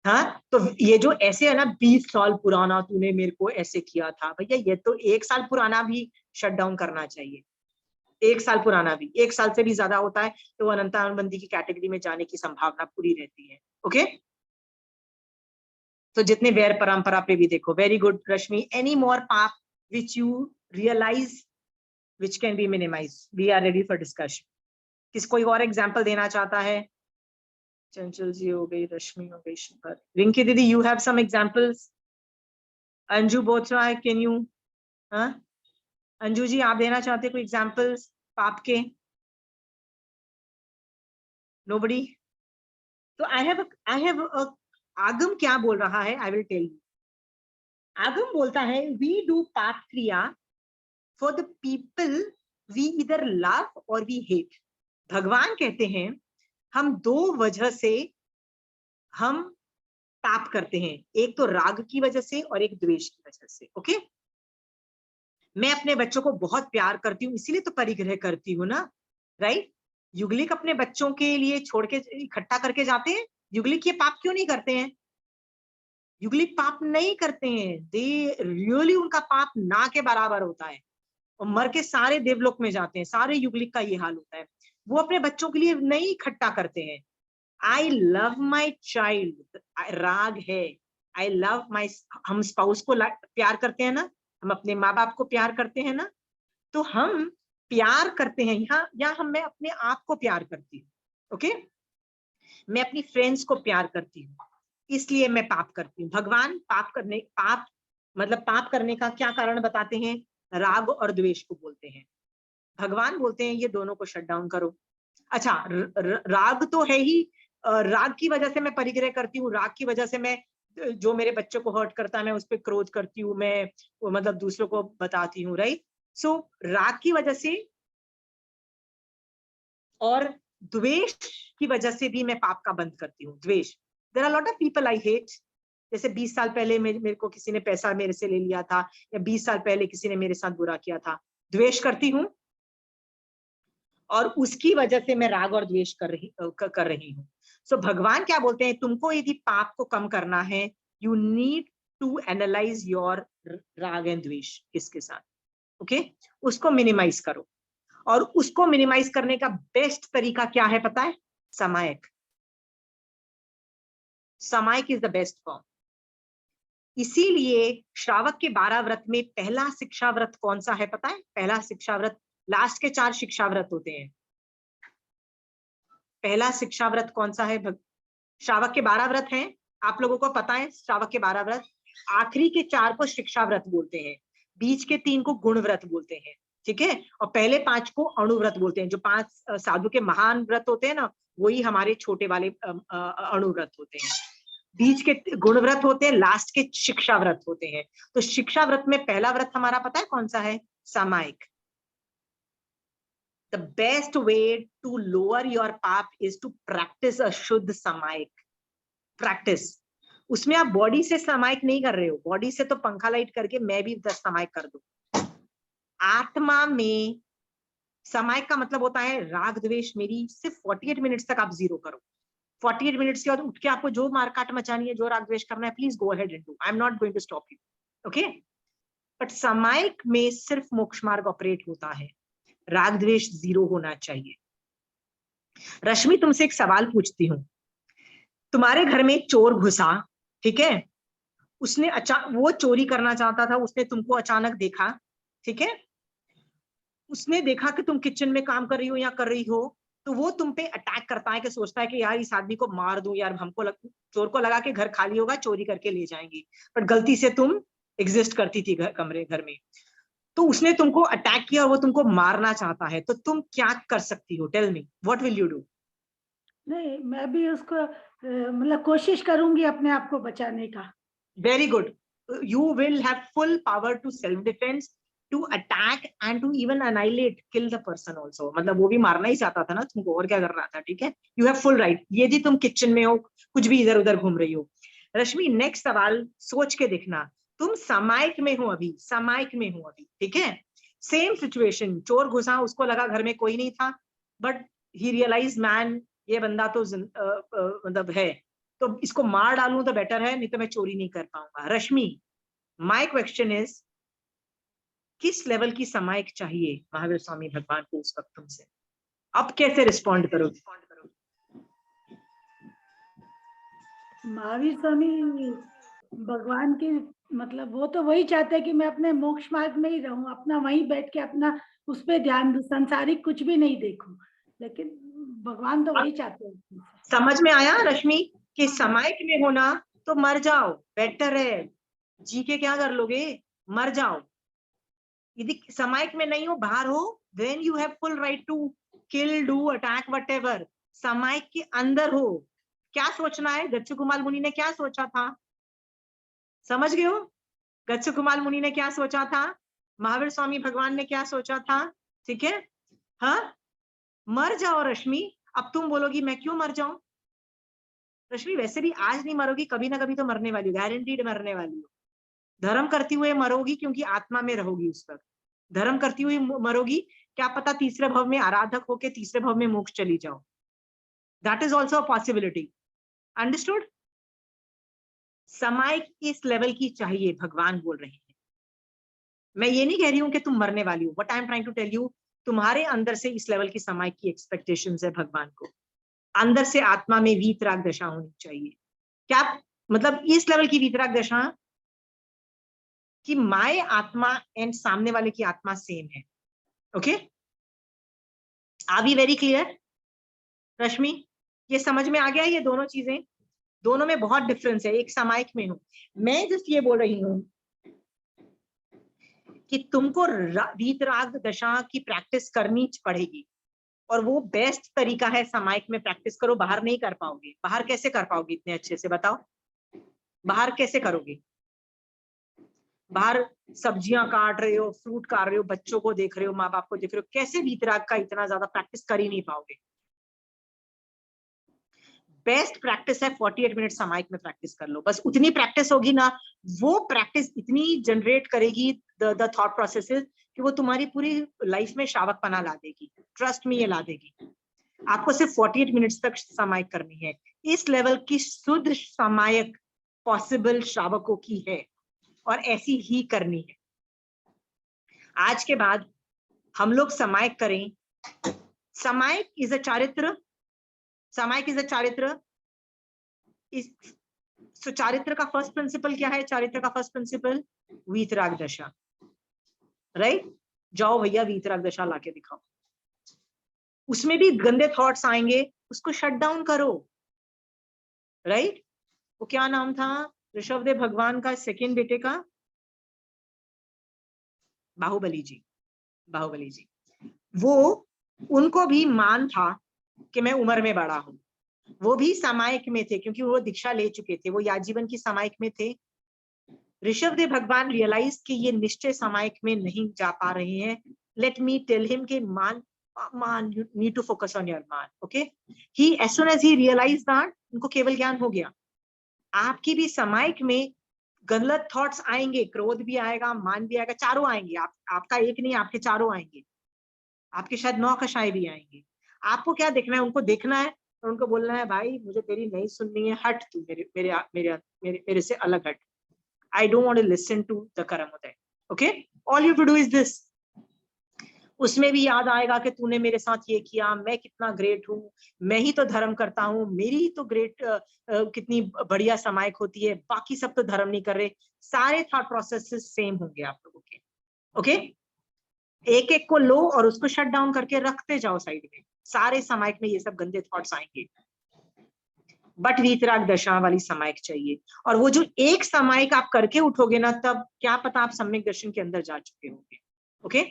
हाँ, तो ये जो ऐसे है ना 20 साल पुराना तूने मेरे को ऐसे किया था, भैया ये तो 1 साल पुराना भी शट डाउन करना चाहिए। 1 साल पुराना भी, 1 साल से भी ज्यादा होता है तो अनंतानुबंधी की कैटेगरी में जाने की संभावना पूरी रहती है, ओके। तो जितने वैर परंपरा पे भी देखो, very good Rashmi, any more paap which you realize which can be minimize, we are ready for discussion. किस कोई और एग्जाम्पल देना चाहता है? चंचल जी हो गई, रश्मि हो गई, Shikhar, Rinki didi, you have some examples? Anju Bothra, can you? हाँ अंजू जी, आप देना चाहते कोई एग्जाम्पल्स पाप के? नोबडी? तो आई हैव आगम क्या बोल रहा है, आई विल टेल यू। आगम बोलता है वी डू पाप क्रिया फॉर द पीपल वी इधर लव और वी हेट। भगवान कहते हैं हम 2 वजह से हम पाप करते हैं, एक तो राग की वजह से और एक द्वेष की वजह से, ओके। मैं अपने बच्चों को बहुत प्यार करती हूँ इसीलिए तो परिग्रह करती हूँ ना, राइट। युगलिक अपने बच्चों के लिए छोड़ के इकट्ठा करके जाते हैं, युगलिक ये पाप क्यों नहीं करते हैं? युगलिक पाप नहीं करते हैं, दे रियली उनका पाप ना के बराबर होता है, और मर के सारे देवलोक में जाते हैं, सारे युगलिक का ये हाल होता है। वो अपने बच्चों के लिए नहीं इकट्ठा करते हैं। आई लव माई चाइल्ड, राग है, आई लव माई, हम स्पाउस को प्यार करते हैं ना, हम अपने माँ बाप को प्यार करते हैं ना, तो हम प्यार करते हैं यहाँ, या मैं अपने आप को प्यार करती हूँ, ओके। मैं अपनी फ्रेंड्स को प्यार करती हूँ, इसलिए मैं पाप करती हूँ। भगवान पाप मतलब पाप करने का क्या कारण बताते हैं? राग और द्वेष को बोलते हैं। भगवान बोलते हैं ये दोनों को शट डाउन करो। अच्छा, राग तो है ही, राग की वजह से मैं परिग्रह करती हूँ, राग की वजह से मैं जो मेरे बच्चों को हर्ट करता है मैं उस पर क्रोध करती हूँ, मैं मतलब दूसरों को बताती हूँ, राइट। सो राग की वजह से और द्वेष की वजह से भी मैं पाप का बंद करती हूँ। Dvesh, there are lot of people I hate, जैसे 20 साल पहले मेरे को किसी ने पैसा मेरे से ले लिया था, या 20 साल पहले किसी ने मेरे साथ बुरा किया था, द्वेष करती हूँ, और उसकी वजह से मैं राग और द्वेष कर रही हूँ। सो भगवान क्या बोलते हैं, तुमको यदि पाप को कम करना है, you need to analyze your raag and dvesh किसके साथ, ओके उसको मिनिमाइज करो। और उसको मिनिमाइज करने का बेस्ट तरीका क्या है पता है? सामायिक। सामायिक इज द बेस्ट फॉर्म। इसीलिए श्रावक के 12 व्रत में पहला शिक्षा व्रत कौन सा है पता है? पहला शिक्षा व्रत, लास्ट के 4 शिक्षा व्रत होते हैं। पहला शिक्षा व्रत कौन सा है? श्रावक के 12 व्रत हैं, आप लोगों को पता है श्रावक के 12 व्रत। आखिरी के 4 को शिक्षा व्रत बोलते हैं, बीच के 3 को गुण व्रत बोलते हैं, ठीक है, और पहले 5 को अणुव्रत बोलते हैं। जो 5 साधु के महान व्रत होते हैं ना, वही हमारे छोटे वाले अणुव्रत होते हैं। बीच के गुण व्रत होते हैं, लास्ट के शिक्षा व्रत होते हैं। तो शिक्षा व्रत में पहला व्रत हमारा पता है कौन सा है? सामायिक। The best way to lower your पाप is to practice a शुद्ध सामायिक प्रैक्टिस। उसमें आप बॉडी से सामायिक नहीं कर रहे हो, बॉडी से तो पंखा लाइट करके मैं भी 10 सामायिक कर दूं। आत्मा में सामायिक का मतलब होता है राग द्वेष मेरी सिर्फ 48 मिनट्स तक आप जीरो करो। 48 मिनट्स के बाद उठ के आपको जो मारकाट मचानी है, जो राग द्वेष करना है, please go ahead and do, I am not going to stop you, okay. But सामायिक में सिर्फ मोक्ष मार्ग ऑपरेट होता है, राग द्वेष जीरो होना चाहिए। रश्मि तुमसे एक सवाल पूछती हूँ, तुम्हारे घर में एक चोर घुसा, ठीक है, उसने वो चोरी करना चाहता था, उसने तुमको अचानक देखा, ठीक है, उसने देखा कि तुम किचन में काम कर रही हो या कर रही हो, तो वो तुम पे अटैक करता है कि सोचता है कि यार इस आदमी को मार दूं, यार चोर को लगा कि घर खाली होगा, चोरी करके ले जाएंगे, पर गलती से तुम एग्जिस्ट करती थी घर में, तो उसने तुमको अटैक किया और वो तुमको मारना चाहता है, तो तुम क्या कर सकती हो? Tell me, what will you do? नहीं, मैं भी उसको मतलब कोशिश करूंगी अपने आप को बचाने का। Very good, you will have full power to self defence, to attack and to even annihilate, kill the person also. मतलब वो भी मारना ही चाहता था ना तुमको, और क्या कर रहा था, ठीक है, यू हैव फुल राइट। यदि तुम किचन में हो, कुछ भी इधर उधर घूम रही हो। रश्मि नेक्स्ट सवाल सोच के देखना, तुम सामायिक में हो अभी, सामायिक में हो अभी, ठीक है, सेम सिचुएशन, चोर घुसा, उसको लगा घर में कोई नहीं था, बट ही रियलाइज मैन ये बंदा तो मतलब है, तो इसको मार डालूं तो बेटर है, नहीं तो मैं चोरी नहीं कर पाऊंगा। रश्मि, माय क्वेश्चन इज, किस लेवल की सामायिक चाहिए महावीर स्वामी भगवान को उस वक्त तुमसे? अब कैसे रिस्पॉन्ड करोगे? महावीर स्वामी भगवान की मतलब वो तो वही चाहते हैं कि मैं अपने मोक्ष मार्ग में ही रहूं, अपना वहीं बैठ के अपना उस पे ध्यान दूं, संसारिक कुछ भी नहीं देखूं, लेकिन भगवान तो वही चाहते हैं। समझ में आया रश्मि कि सामायिक में होना तो मर जाओ, बेटर है, जी के क्या कर लोगे, मर जाओ। यदि सामायिक में नहीं हो, बाहर हो, then you have full right to kill, do, attack, whatever। सामायिक के अंदर हो, क्या सोचना है? गच्छकुमाल मुनि ने क्या सोचा था, समझ गए हो? गच्छकुमाल मुनि ने क्या सोचा था, महावीर स्वामी भगवान ने क्या सोचा था, ठीक है, हाँ, मर जाओ रश्मि। अब तुम बोलोगी मैं क्यों मर जाऊं? रश्मि वैसे भी आज नहीं मरोगी, कभी ना कभी तो मरने वाली हो, गारंटीड मरने वाली हो। धर्म करती हुए मरोगी क्योंकि आत्मा में रहोगी उस वक्त, धर्म करती हुई मरोगी, क्या पता तीसरे भव में आराधक होके तीसरे भव में मोक्ष चली जाओ, that is also a possibility, understood? सामायिक इस लेवल की चाहिए, भगवान बोल रहे हैं। मैं ये नहीं कह रही हूं कि तुम मरने वाली हो, but I am trying to tell you, तुम्हारे अंदर से इस लेवल की सामायिक की एक्सपेक्टेशंस है भगवान को, अंदर से आत्मा में वीतराग दशा होनी चाहिए। क्या मतलब इस लेवल की वीतराग दशा कि माय आत्मा एंड सामने वाले की आत्मा सेम है, okay? Are we very clear Rashmi? ये समझ में आ गया? ये दोनों चीजें, दोनों में बहुत डिफरेंस है। एक सामायिक में हूं मैं, जस्ट ये बोल रही हूं कि तुमको वीतराग दशा की प्रैक्टिस करनी पड़ेगी, और वो बेस्ट तरीका है सामायिक में प्रैक्टिस करो, बाहर नहीं कर पाओगे। बाहर कैसे कर पाओगे इतने अच्छे से, बताओ, बाहर कैसे करोगे? बाहर सब्जियां काट रहे हो, फ्रूट काट रहे हो, बच्चों को देख रहे हो, माँ बाप को देख रहे हो, कैसे वीतराग का इतना ज्यादा प्रैक्टिस कर ही नहीं पाओगे? बेस्ट प्रैक्टिस है 48 मिनट सामायिक में प्रैक्टिस कर लो। बस उतनी प्रैक्टिस होगी ना, वो प्रैक्टिस इतनी जनरेट करेगी द थॉट प्रोसेसेस कि वो तुम्हारी पूरी लाइफ में श्रावकपना ला देगी। ट्रस्ट में ये ला देगी। आपको सिर्फ 48 मिनट्स तक सामायिक करनी है। इस लेवल की शुद्ध सामायिक पॉसिबल श्रावकों की है और ऐसी ही करनी है। आज के बाद हम लोग सामायिक करें। सामायिक इज अ चारित्र, सामायिक इज अ चारित्र। सो चारित्र का फर्स्ट प्रिंसिपल क्या है? चारित्र का फर्स्ट प्रिंसिपल वीतराग दशा, राइट? जाओ भैया वीतराग दशा लाके दिखाओ। उसमें भी गंदे थॉट्स आएंगे, उसको शट डाउन करो, राइट? वो क्या नाम था ऋषभदेव भगवान का सेकंड बेटे का? बाहुबली जी, बाहुबली जी। वो उनको भी मान था कि मैं उम्र में बड़ा हूं। वो भी सामायिक में थे क्योंकि वो दीक्षा ले चुके थे, वो याजीवन की सामायिक में थे। ऋषभदेव भगवान रियलाइज कि ये निश्चय सामायिक में नहीं जा पा रहे हैं। लेट मी टेल हिम कि मान you need to focus on your मान, okay? As soon as he realized that, उनको केवल ज्ञान हो गया। आपकी भी सामायिक में गलत थॉट्स आएंगे, क्रोध भी आएगा, मान भी आएगा, चारों आएंगे। आपका एक नहीं, आपके चारों आएंगे। आपके शायद 9 कषाय भी आएंगे। आपको क्या देखना है? उनको देखना है और उनको बोलना है, भाई मुझे तेरी नहीं सुननी है, हट तू मेरे मेरे मेरे मेरे, मेरे से अलग हट। I don't want to listen to the Karamudaya, okay? All you have to do is this. उसमें भी याद आएगा कि तूने मेरे साथ ये किया, मैं कितना ग्रेट हूँ, मैं ही तो धर्म करता हूँ, मेरी ही तो ग्रेट कितनी बढ़िया सामायिक होती है, बाकी सब तो धर्म नहीं कर रहे। सारे थॉट प्रोसेसेस सेम होंगे आप लोगों के, ओके? एक एक को लो और उसको शट डाउन करके रखते जाओ साइड में। सारे सामायिक में ये सब गंदे थॉट्स आएंगे, बट वीतराग दशा वाली सामायिक चाहिए। और वो जो एक सामायिक आप करके उठोगे ना, तब क्या पता आप सम्यक दर्शन के अंदर जा चुके होंगे, ओके?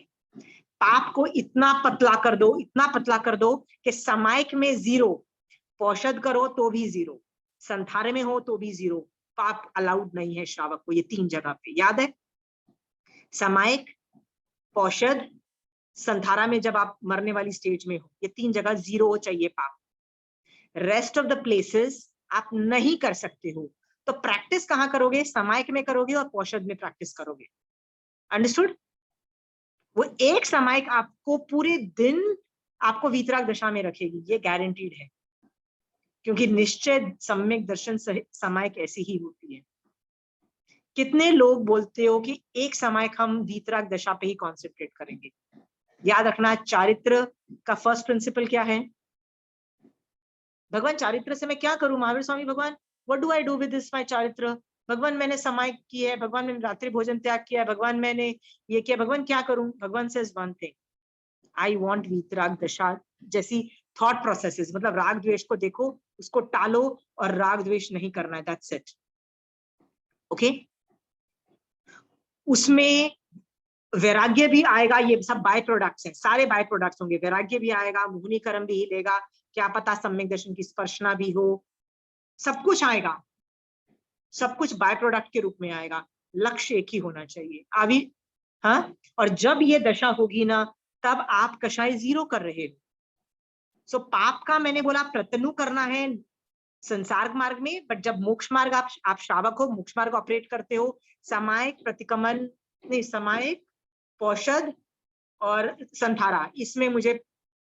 पाप को इतना पतला कर दो, इतना पतला कर दो कि सामायिक में 0, पौषद करो तो भी 0, संधार में हो तो भी 0। पाप अलाउड नहीं है श्रावक को, ये 3 जगह पे याद है। सामायिक, पौषद, संधारा में जब आप मरने वाली स्टेज में हो, ये 3 जगह 0 चाहिए पाप। रेस्ट ऑफ द प्लेसेस आप नहीं कर सकते हो। तो प्रैक्टिस कहाँ करोगे? सामायिक में करोगे और पौषद में प्रैक्टिस करोगे। अंडरस्टूड? वो एक सामायिक आपको पूरे दिन आपको वीतराग दशा में रखेगी, ये गारंटीड है, क्योंकि निश्चय सम्यक दर्शन सामायिक ऐसी ही होती है। कितने लोग बोलते हो कि एक सामायिक हम वीतराग दशा पे ही कॉन्सेंट्रेट करेंगे? याद रखना, चारित्र का फर्स्ट प्रिंसिपल क्या है? भगवान चारित्र से मैं क्या करूं? महावीर स्वामी भगवान, what do I do with this my चारित्र? भगवान मैंने सामायिक की है, भगवान मैंने रात्रि भोजन त्याग किया है, भगवान मैंने ये किया, भगवान क्या करूं? भगवान says one thing, I want वीतराग दशा जैसी थॉट प्रोसेसेस। मतलब राग द्वेष को देखो, उसको टालो और राग द्वेष नहीं करना है, दैट्स इट, ओके? उसमें वैराग्य भी आएगा, ये सब बाय प्रोडक्ट्स हैं, सारे बाय प्रोडक्ट्स होंगे। वैराग्य भी आएगा, मोहिनी कर्म भी हिलेगा, क्या पता सम्यक दर्शन की स्पर्शना भी हो, सब कुछ आएगा, सब कुछ बाय प्रोडक्ट के रूप में आएगा। लक्ष्य एक ही होना चाहिए अभी, हाँ? और जब ये दशा होगी ना, तब आप कषाय 0 कर रहे हो। सो पाप का मैंने बोला प्रतनु करना है संसार मार्ग में, बट जब मोक्ष मार्ग आप श्रावक हो, मोक्ष मार्ग ऑपरेट करते हो, सामायिक, प्रतिक्रमण नहीं, सामायिक, पौषद और संधारा, इसमें मुझे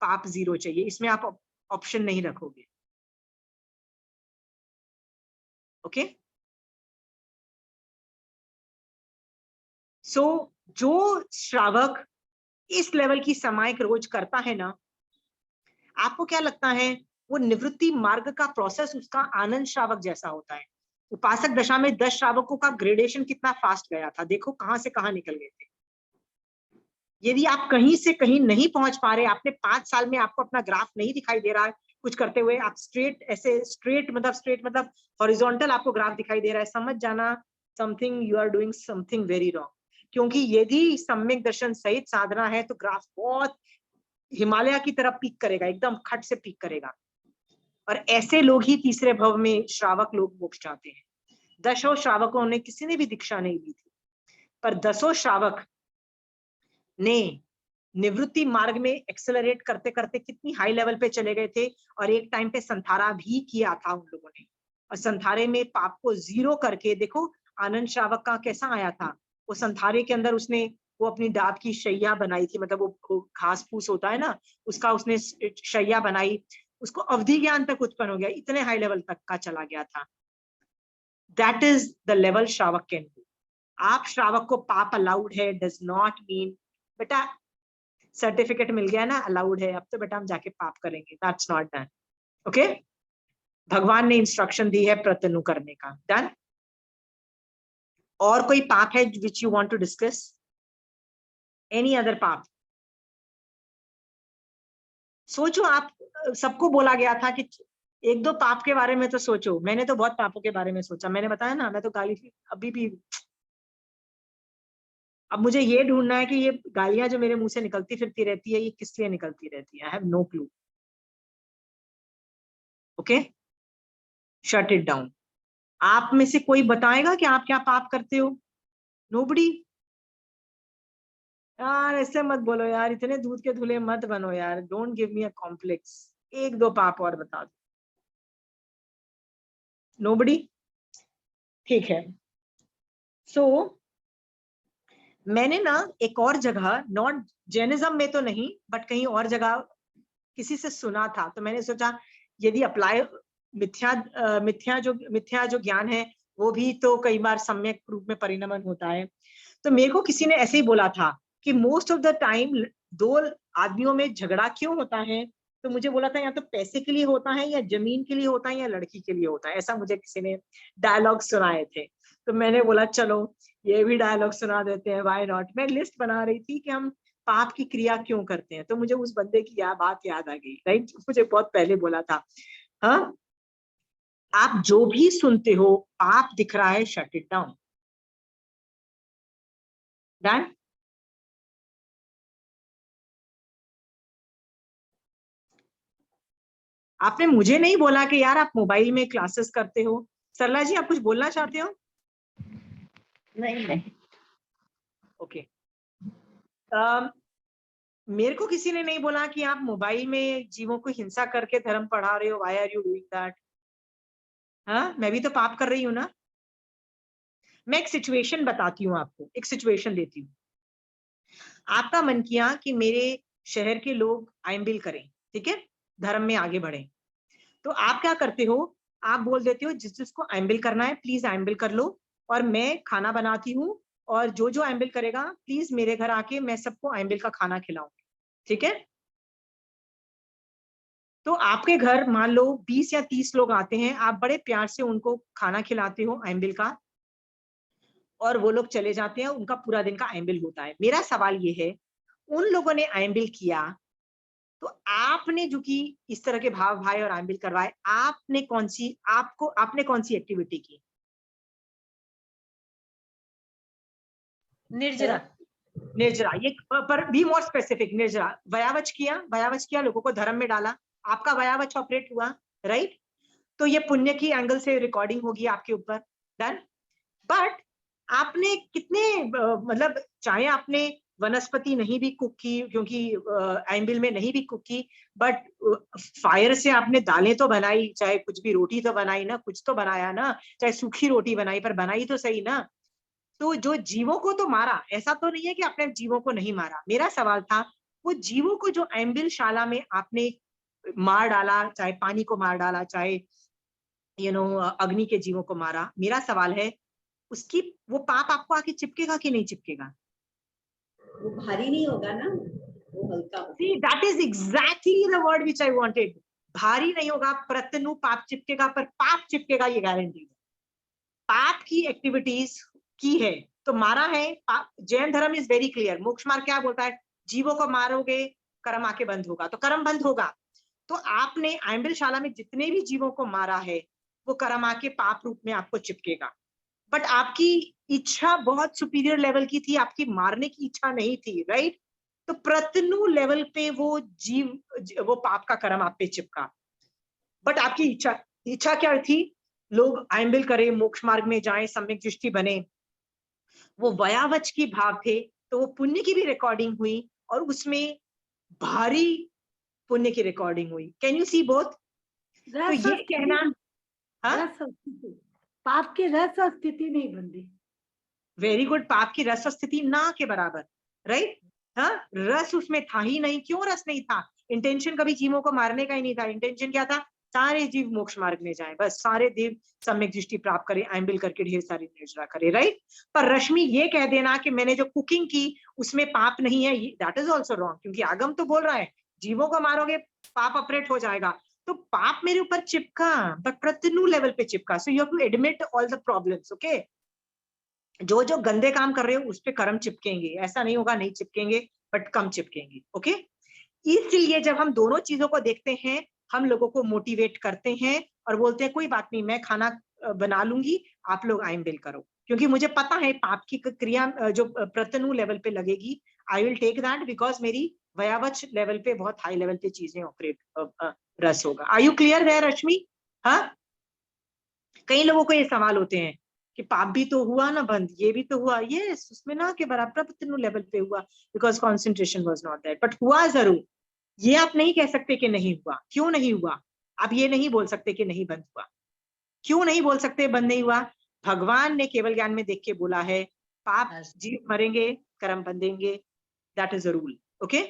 पाप 0 चाहिए, इसमें आप ऑप्शन नहीं रखोगे, ओके? सो जो श्रावक इस लेवल की सामायिक रोज करता है ना, आपको क्या लगता है वो निवृत्ति मार्ग का प्रोसेस उसका आनंद श्रावक जैसा होता है? उपासक दशा में 10 श्रावकों का ग्रेडेशन कितना फास्ट गया था, देखो कहां से कहां निकल गए थे। यदि आप कहीं से कहीं नहीं पहुंच पा रहे, आपने 5 साल में आपको अपना ग्राफ नहीं दिखाई दे रहा है कुछ करते हुए, आप स्ट्रेट मतलब हॉरिजॉन्टल आपको ग्राफ दिखाई दे रहा है, समझ जाना something you are doing something very wrong. क्योंकि यदि सम्यक दर्शन सहित साधना है तो ग्राफ बहुत हिमालय की तरफ पीक करेगा, एकदम खट से पीक करेगा। और ऐसे लोग ही तीसरे भव में श्रावक लोग मोक्ष चाहते हैं। 10 श्रावकों ने किसी ने भी दीक्षा नहीं ली थी, पर 10 श्रावक ने निवृत्ति मार्ग में एक्सेलरेट करते करते कितनी हाई लेवल पे चले गए थे, और एक टाइम पे संथारा भी किया था उन लोगों ने, और संथारे में पाप को जीरो करके देखो आनंद श्रावक का कैसा आया था। वो संथारे के अंदर उसने वो अपनी डाब की शैया बनाई थी, मतलब वो घास फूस होता है ना, उसका उसने शैया बनाई, उसको अवधि ज्ञान तक उत्पन्न हो गया, इतने हाई लेवल तक का चला गया था। दैट इज द लेवल श्रावक कैन डू। आप श्रावक को पाप अलाउड है डज नॉट मीन बेटा सर्टिफिकेट मिल गया ना अलाउड है, अब तो बेटा हम जाके पाप करेंगे, दैट्स नॉट डन। ओके, भगवान ने इंस्ट्रक्शन दी है प्रतनु करने का। डन। और कोई पाप है which you want to discuss? Any other paap? सोचो, आप सबको बोला गया था कि एक दो पाप के बारे में तो सोचो। मैंने तो बहुत पापों के बारे में सोचा, मैंने बताया ना, मैं तो गाली अभी भी। अब मुझे ये ढूंढना है कि ये गालियां जो मेरे मुंह से निकलती फिरती रहती है, ये किस लिए निकलती रहती है। I have no clue. Okay, shut it down. आप में से कोई बताएगा कि आप क्या पाप करते हो? नोबडी। यार ऐसे मत बोलो यार, इतने दूध के धुले मत बनो यार, don't give me a complex. एक दो पाप और बता दो। नोबडी? ठीक है। सो मैंने ना एक और जगह, नॉट जैनिज्म में तो नहीं बट कहीं और जगह किसी से सुना था, तो मैंने सोचा यदि अप्लाई मिथ्या जो ज्ञान है वो भी तो कई बार सम्यक रूप में परिणमन होता है। तो मेरे को किसी ने ऐसे ही बोला था कि मोस्ट ऑफ द टाइम दो आदमियों में झगड़ा क्यों होता है, तो मुझे बोला था या तो पैसे के लिए होता है, या जमीन के लिए होता है, या लड़की के लिए होता है। ऐसा मुझे किसी ने डायलॉग सुनाए थे, तो मैंने बोला चलो ये भी डायलॉग सुना देते हैं, व्हाई नॉट। मैं लिस्ट बना रही थी कि हम पाप की क्रिया क्यों करते हैं, तो मुझे उस बंदे की बात याद आ गई, राइट, मुझे बहुत पहले बोला था। हाँ, आप जो भी सुनते हो पाप दिख रहा है, शट इट डाउन। डन। आपने मुझे नहीं बोला कि यार आप मोबाइल में क्लासेस करते हो। सरला जी, आप कुछ बोलना चाहते हो? नहीं। ओके। मेरे को किसी ने नहीं बोला कि आप मोबाइल में जीवों को हिंसा करके धर्म पढ़ा रहे हो। Why are you doing that? हाँ, मैं भी तो पाप कर रही हूँ ना। मैं एक सिचुएशन बताती हूँ आपको, एक सिचुएशन देती हूँ। आपका मन किया कि मेरे शहर के लोग आइम्बिल करें, ठीक है, धर्म में आगे बढ़े, तो आप क्या करते हो, आप बोल देते हो जिस जिसको आइम्बिल करना है प्लीज आइम्बिल कर लो, और मैं खाना बनाती हूँ, और जो जो आइम्बिल करेगा प्लीज मेरे घर आके मैं सबको आइम्बिल का खाना खिलाऊंगी, ठीक है। तो आपके घर मान लो 20 या 30 लोग आते हैं, आप बड़े प्यार से उनको खाना खिलाते हो आइम्बिल का, और वो लोग चले जाते हैं, उनका पूरा दिन का आइम्बिल होता है। मेरा सवाल ये है, उन लोगों ने आइम्बिल किया, तो आपने जो कि इस तरह के भाव भाई और आइम्बिल करवाए, आपने कौन सी एक्टिविटी की? निर्जरा। निर्जरा। ये पर बी मोर स्पेसिफिक। निर्जरा, वयावच किया, लोगों को धर्म में डाला, आपका वयावच ऑपरेट हुआ, राइट। तो ये पुण्य की एंगल से रिकॉर्डिंग होगी आपके ऊपर। डन। बट आपने कितने मतलब चाहे आपने वनस्पति नहीं भी कुक की, क्योंकि आइम्बिल में नहीं भी कुक की, बट फायर से आपने दालें तो बनाई, चाहे कुछ भी रोटी तो बनाई ना, कुछ तो बनाया ना, चाहे सूखी रोटी बनाई पर बनाई तो सही ना। तो जो जीवों को तो मारा, ऐसा तो नहीं है कि आपने जीवों को नहीं मारा। मेरा सवाल था वो जीवों को जो आइम्बिल शाला में आपने मार डाला, चाहे पानी को मार डाला, चाहे अग्नि के जीवों को मारा, मेरा सवाल है उसकी वो पाप आपको आके चिपकेगा कि नहीं चिपकेगा? वो भारी नहीं होगा ना, वो हल्का होगा। See, that is exactly the word which I wanted. भारी नहीं होगा, प्रतनु पाप चिपकेगा, पर पाप चिपकेगा ये गारंटी है। पाप की एक्टिविटीज की है तो मारा है। जैन धर्म इज वेरी क्लियर। मोक्ष मार्ग क्या बोलता है? जीवों को मारोगे कर्म आके बंद होगा, तो कर्म बंद होगा। तो आपने आइम्बिल शाला में जितने भी जीवों को मारा है वो कर्म आके पाप रूप में आपको चिपकेगा। बट आपकी इच्छा बहुत सुपीरियर लेवल की थी, आपकी मारने की इच्छा नहीं थी, राइट। तो प्रतनु लेवल पे वो पाप का कर्म आप पे चिपका। बट आपकी इच्छा क्या थी? लोग आइम्बिल करें, मोक्ष मार्ग में जाएं, सम्यक दृष्टि बने, वो वयावच की भाव थे, तो वो पुण्य की भी रिकॉर्डिंग हुई और उसमें भारी पुण्य की रिकॉर्डिंग हुई। Can you see both? तो ये कहना, हाँ, रस और स्थिति, पाप की रस और स्थिति नहीं बनती। वेरी गुड, पाप की रस और स्थिति ना के बराबर, राइट। हाँ, रस उसमें था ही नहीं। क्यों रस नहीं था? इंटेंशन कभी जीवों को मारने का ही नहीं था। इंटेंशन क्या था? सारे जीव मोक्ष मार्ग में जाएं, बस सारे देव सम्यक दृष्टि प्राप्त करें, आइंबिल करके ढेर सारी निर्जरा करें, राइट। पर रश्मि ये कह देना कि मैंने जो कुकिंग की उसमें पाप नहीं है, दैट इज ऑल्सो रॉन्ग, क्योंकि आगम तो बोल रहा है जीवों को मारोगे पाप अपरेट हो जाएगा। तो पाप मेरे ऊपर चिपका, बट प्रत्यनु लेवल पे चिपका। So you have to admit all the problems, okay. जो जो गंदे काम कर रहे हो उस पे कर्म चिपकेंगे, ऐसा नहीं होगा नहीं चिपकेंगे, बट कम चिपकेंगे, ओके। इसलिए जब हम दोनों चीजों को देखते हैं, हम लोगों को मोटिवेट करते हैं और बोलते हैं कोई बात नहीं, मैं खाना बना लूंगी, आप लोग आइंबिल करो, क्योंकि मुझे पता है पाप की क्रिया जो प्रत्यनु लेवल पे लगेगी, I will take that, because मेरी वयावच लेवल पे, बहुत हाई लेवल पे चीजें ऑपरेट रस होगा। आर यू क्लियर है रश्मि? हाँ, कई लोगों को ये सवाल होते हैं कि पाप भी तो हुआ ना बंद, ये भी तो हुआ, यस, उसमें ना के बराबर प्रत्यनु लेवल पे हुआ, because concentration was not that, but हुआ जरूर। ये आप नहीं कह सकते कि नहीं हुआ। क्यों नहीं हुआ? आप ये नहीं बोल सकते कि नहीं बंद हुआ। क्यों नहीं बोल सकते बंद नहीं हुआ? भगवान ने केवल ज्ञान में देख के बोला है पाप जीव मरेंगे, कर्म बंधेंगे, that is a rule, okay.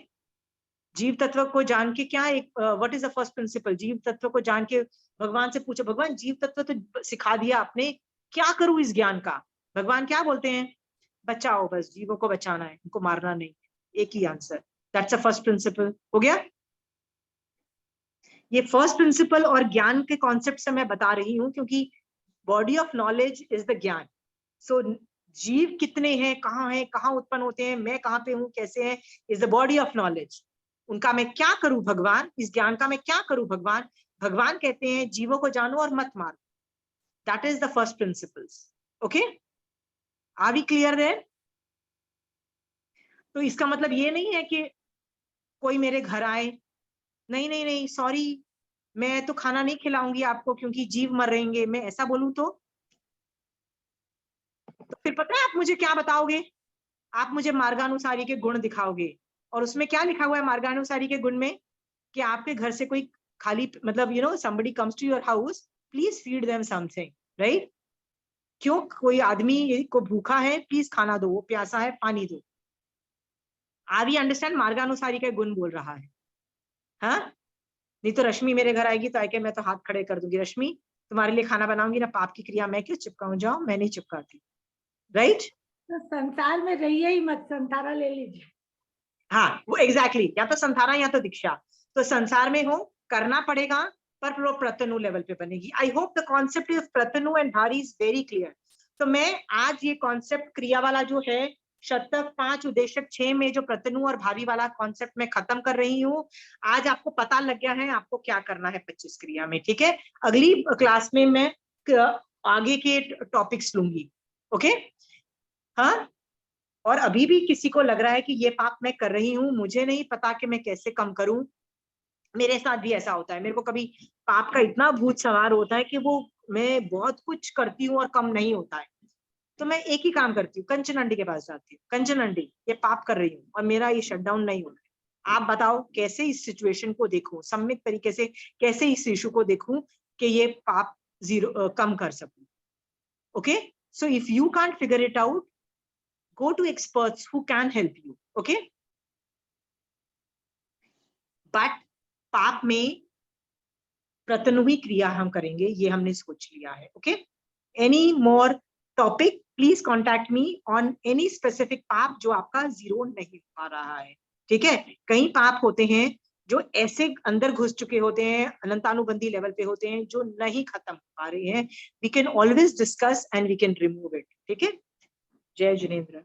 जीव तत्व को जान के क्या एक what is the first principle? जीव तत्व को जान के भगवान से पूछो, भगवान जीव तत्व तो सिखा दिया आपने, क्या करूं इस ज्ञान का? भगवान क्या बोलते हैं? बचाओ, बस जीवों को बचाना है, उनको मारना नहीं। एक ही answer, that's a first principle, हो गया। ये फर्स्ट प्रिंसिपल और ज्ञान के कॉन्सेप्ट से मैं बता रही हूँ, क्योंकि body of knowledge is the ज्ञान। सो जीव कितने हैं, कहाँ उत्पन्न होते हैं, मैं कहाँ पे हूँ, कैसे हैं, is the body of knowledge. उनका मैं क्या करूं भगवान, इस ज्ञान का मैं क्या करूं भगवान? भगवान कहते हैं जीवों को जानो और मत मारो, that is the first principles, okay. Are we clear there? तो इसका मतलब ये नहीं है कि कोई मेरे घर आए, नहीं नहीं नहीं सॉरी, मैं तो खाना नहीं खिलाऊंगी आपको क्योंकि जीव मर रहेंगे, मैं ऐसा बोलूं तो फिर पता है आप मुझे क्या बताओगे? आप मुझे मार्गानुसारी के गुण दिखाओगे, और उसमें क्या लिखा हुआ है मार्गानुसारी के गुण में? कि आपके घर से कोई खाली, मतलब you know somebody comes to your house, please feed them something, right? क्यों? कोई आदमी को भूखा है, प्लीज खाना दो, वो प्यासा है पानी दो। Are we understand? मार्गानुसारी का गुण बोल रहा है। हाँ, नहीं तो रश्मि मेरे घर आएगी तो आके मैं तो हाथ खड़े कर दूंगी, रश्मि तुम्हारे लिए खाना बनाऊंगी ना, पाप की क्रिया मैं क्यों चिपकाऊं, जाओ, मैं नहीं चिपकाती, राइट? तो संसार में रहिए ही मत, संसारा ले लीजिए। हाँ, वो एग्जैक्टली, या तो संसारा या तो दीक्षा। तो संसार में हो, करना पड़ेगा, पर वो प्रत्यनु लेवल पे बनेगी। I hope the concept of प्रत्यनु एंड भारी इज वेरी क्लियर। तो मैं आज ये कॉन्सेप्ट क्रिया वाला जो है, शतक 5 उद्देश्यक 6 में जो प्रत्यनु और भारी वाला कॉन्सेप्ट मैं खत्म कर रही हूँ। आज आपको पता लग गया है आपको क्या करना है 25 क्रिया में, ठीक है। अगली क्लास में मैं आगे के टॉपिक्स लूंगी, ओके। हाँ, और अभी भी किसी को लग रहा है कि ये पाप मैं कर रही हूँ, मुझे नहीं पता कि मैं कैसे कम करूं, मेरे साथ भी ऐसा होता है। मेरे को कभी पाप का इतना भूत सवार होता है कि वो मैं बहुत कुछ करती हूँ और कम नहीं होता है। तो मैं एक ही काम करती हूँ, कंचन आंटी के पास जाती हूँ, कंचन आंटी ये पाप कर रही हूँ और मेरा ये शटडाउन नहीं हो रहा है, आप बताओ कैसे इस सिचुएशन को देखूं, सम्यक तरीके से कैसे इस इशू को देखूं कि ये पाप जीरो कम कर सकूं, okay. So if you can't figure it out, go to experts who can help you, okay? But पाप में प्रत्यनुही क्रिया हम करेंगे, ये हमने सोच लिया है, okay? Any more topic, please contact me on any specific पाप जो आपका जीरो नहीं हो पा रहा है, ठीक है। कई पाप होते हैं जो ऐसे अंदर घुस चुके होते हैं, अनंतानुबंधी लेवल पे होते हैं, जो नहीं खत्म हो पा रहे हैं। We can always discuss and we can remove it, ठीक है। जय जिनेंद्र।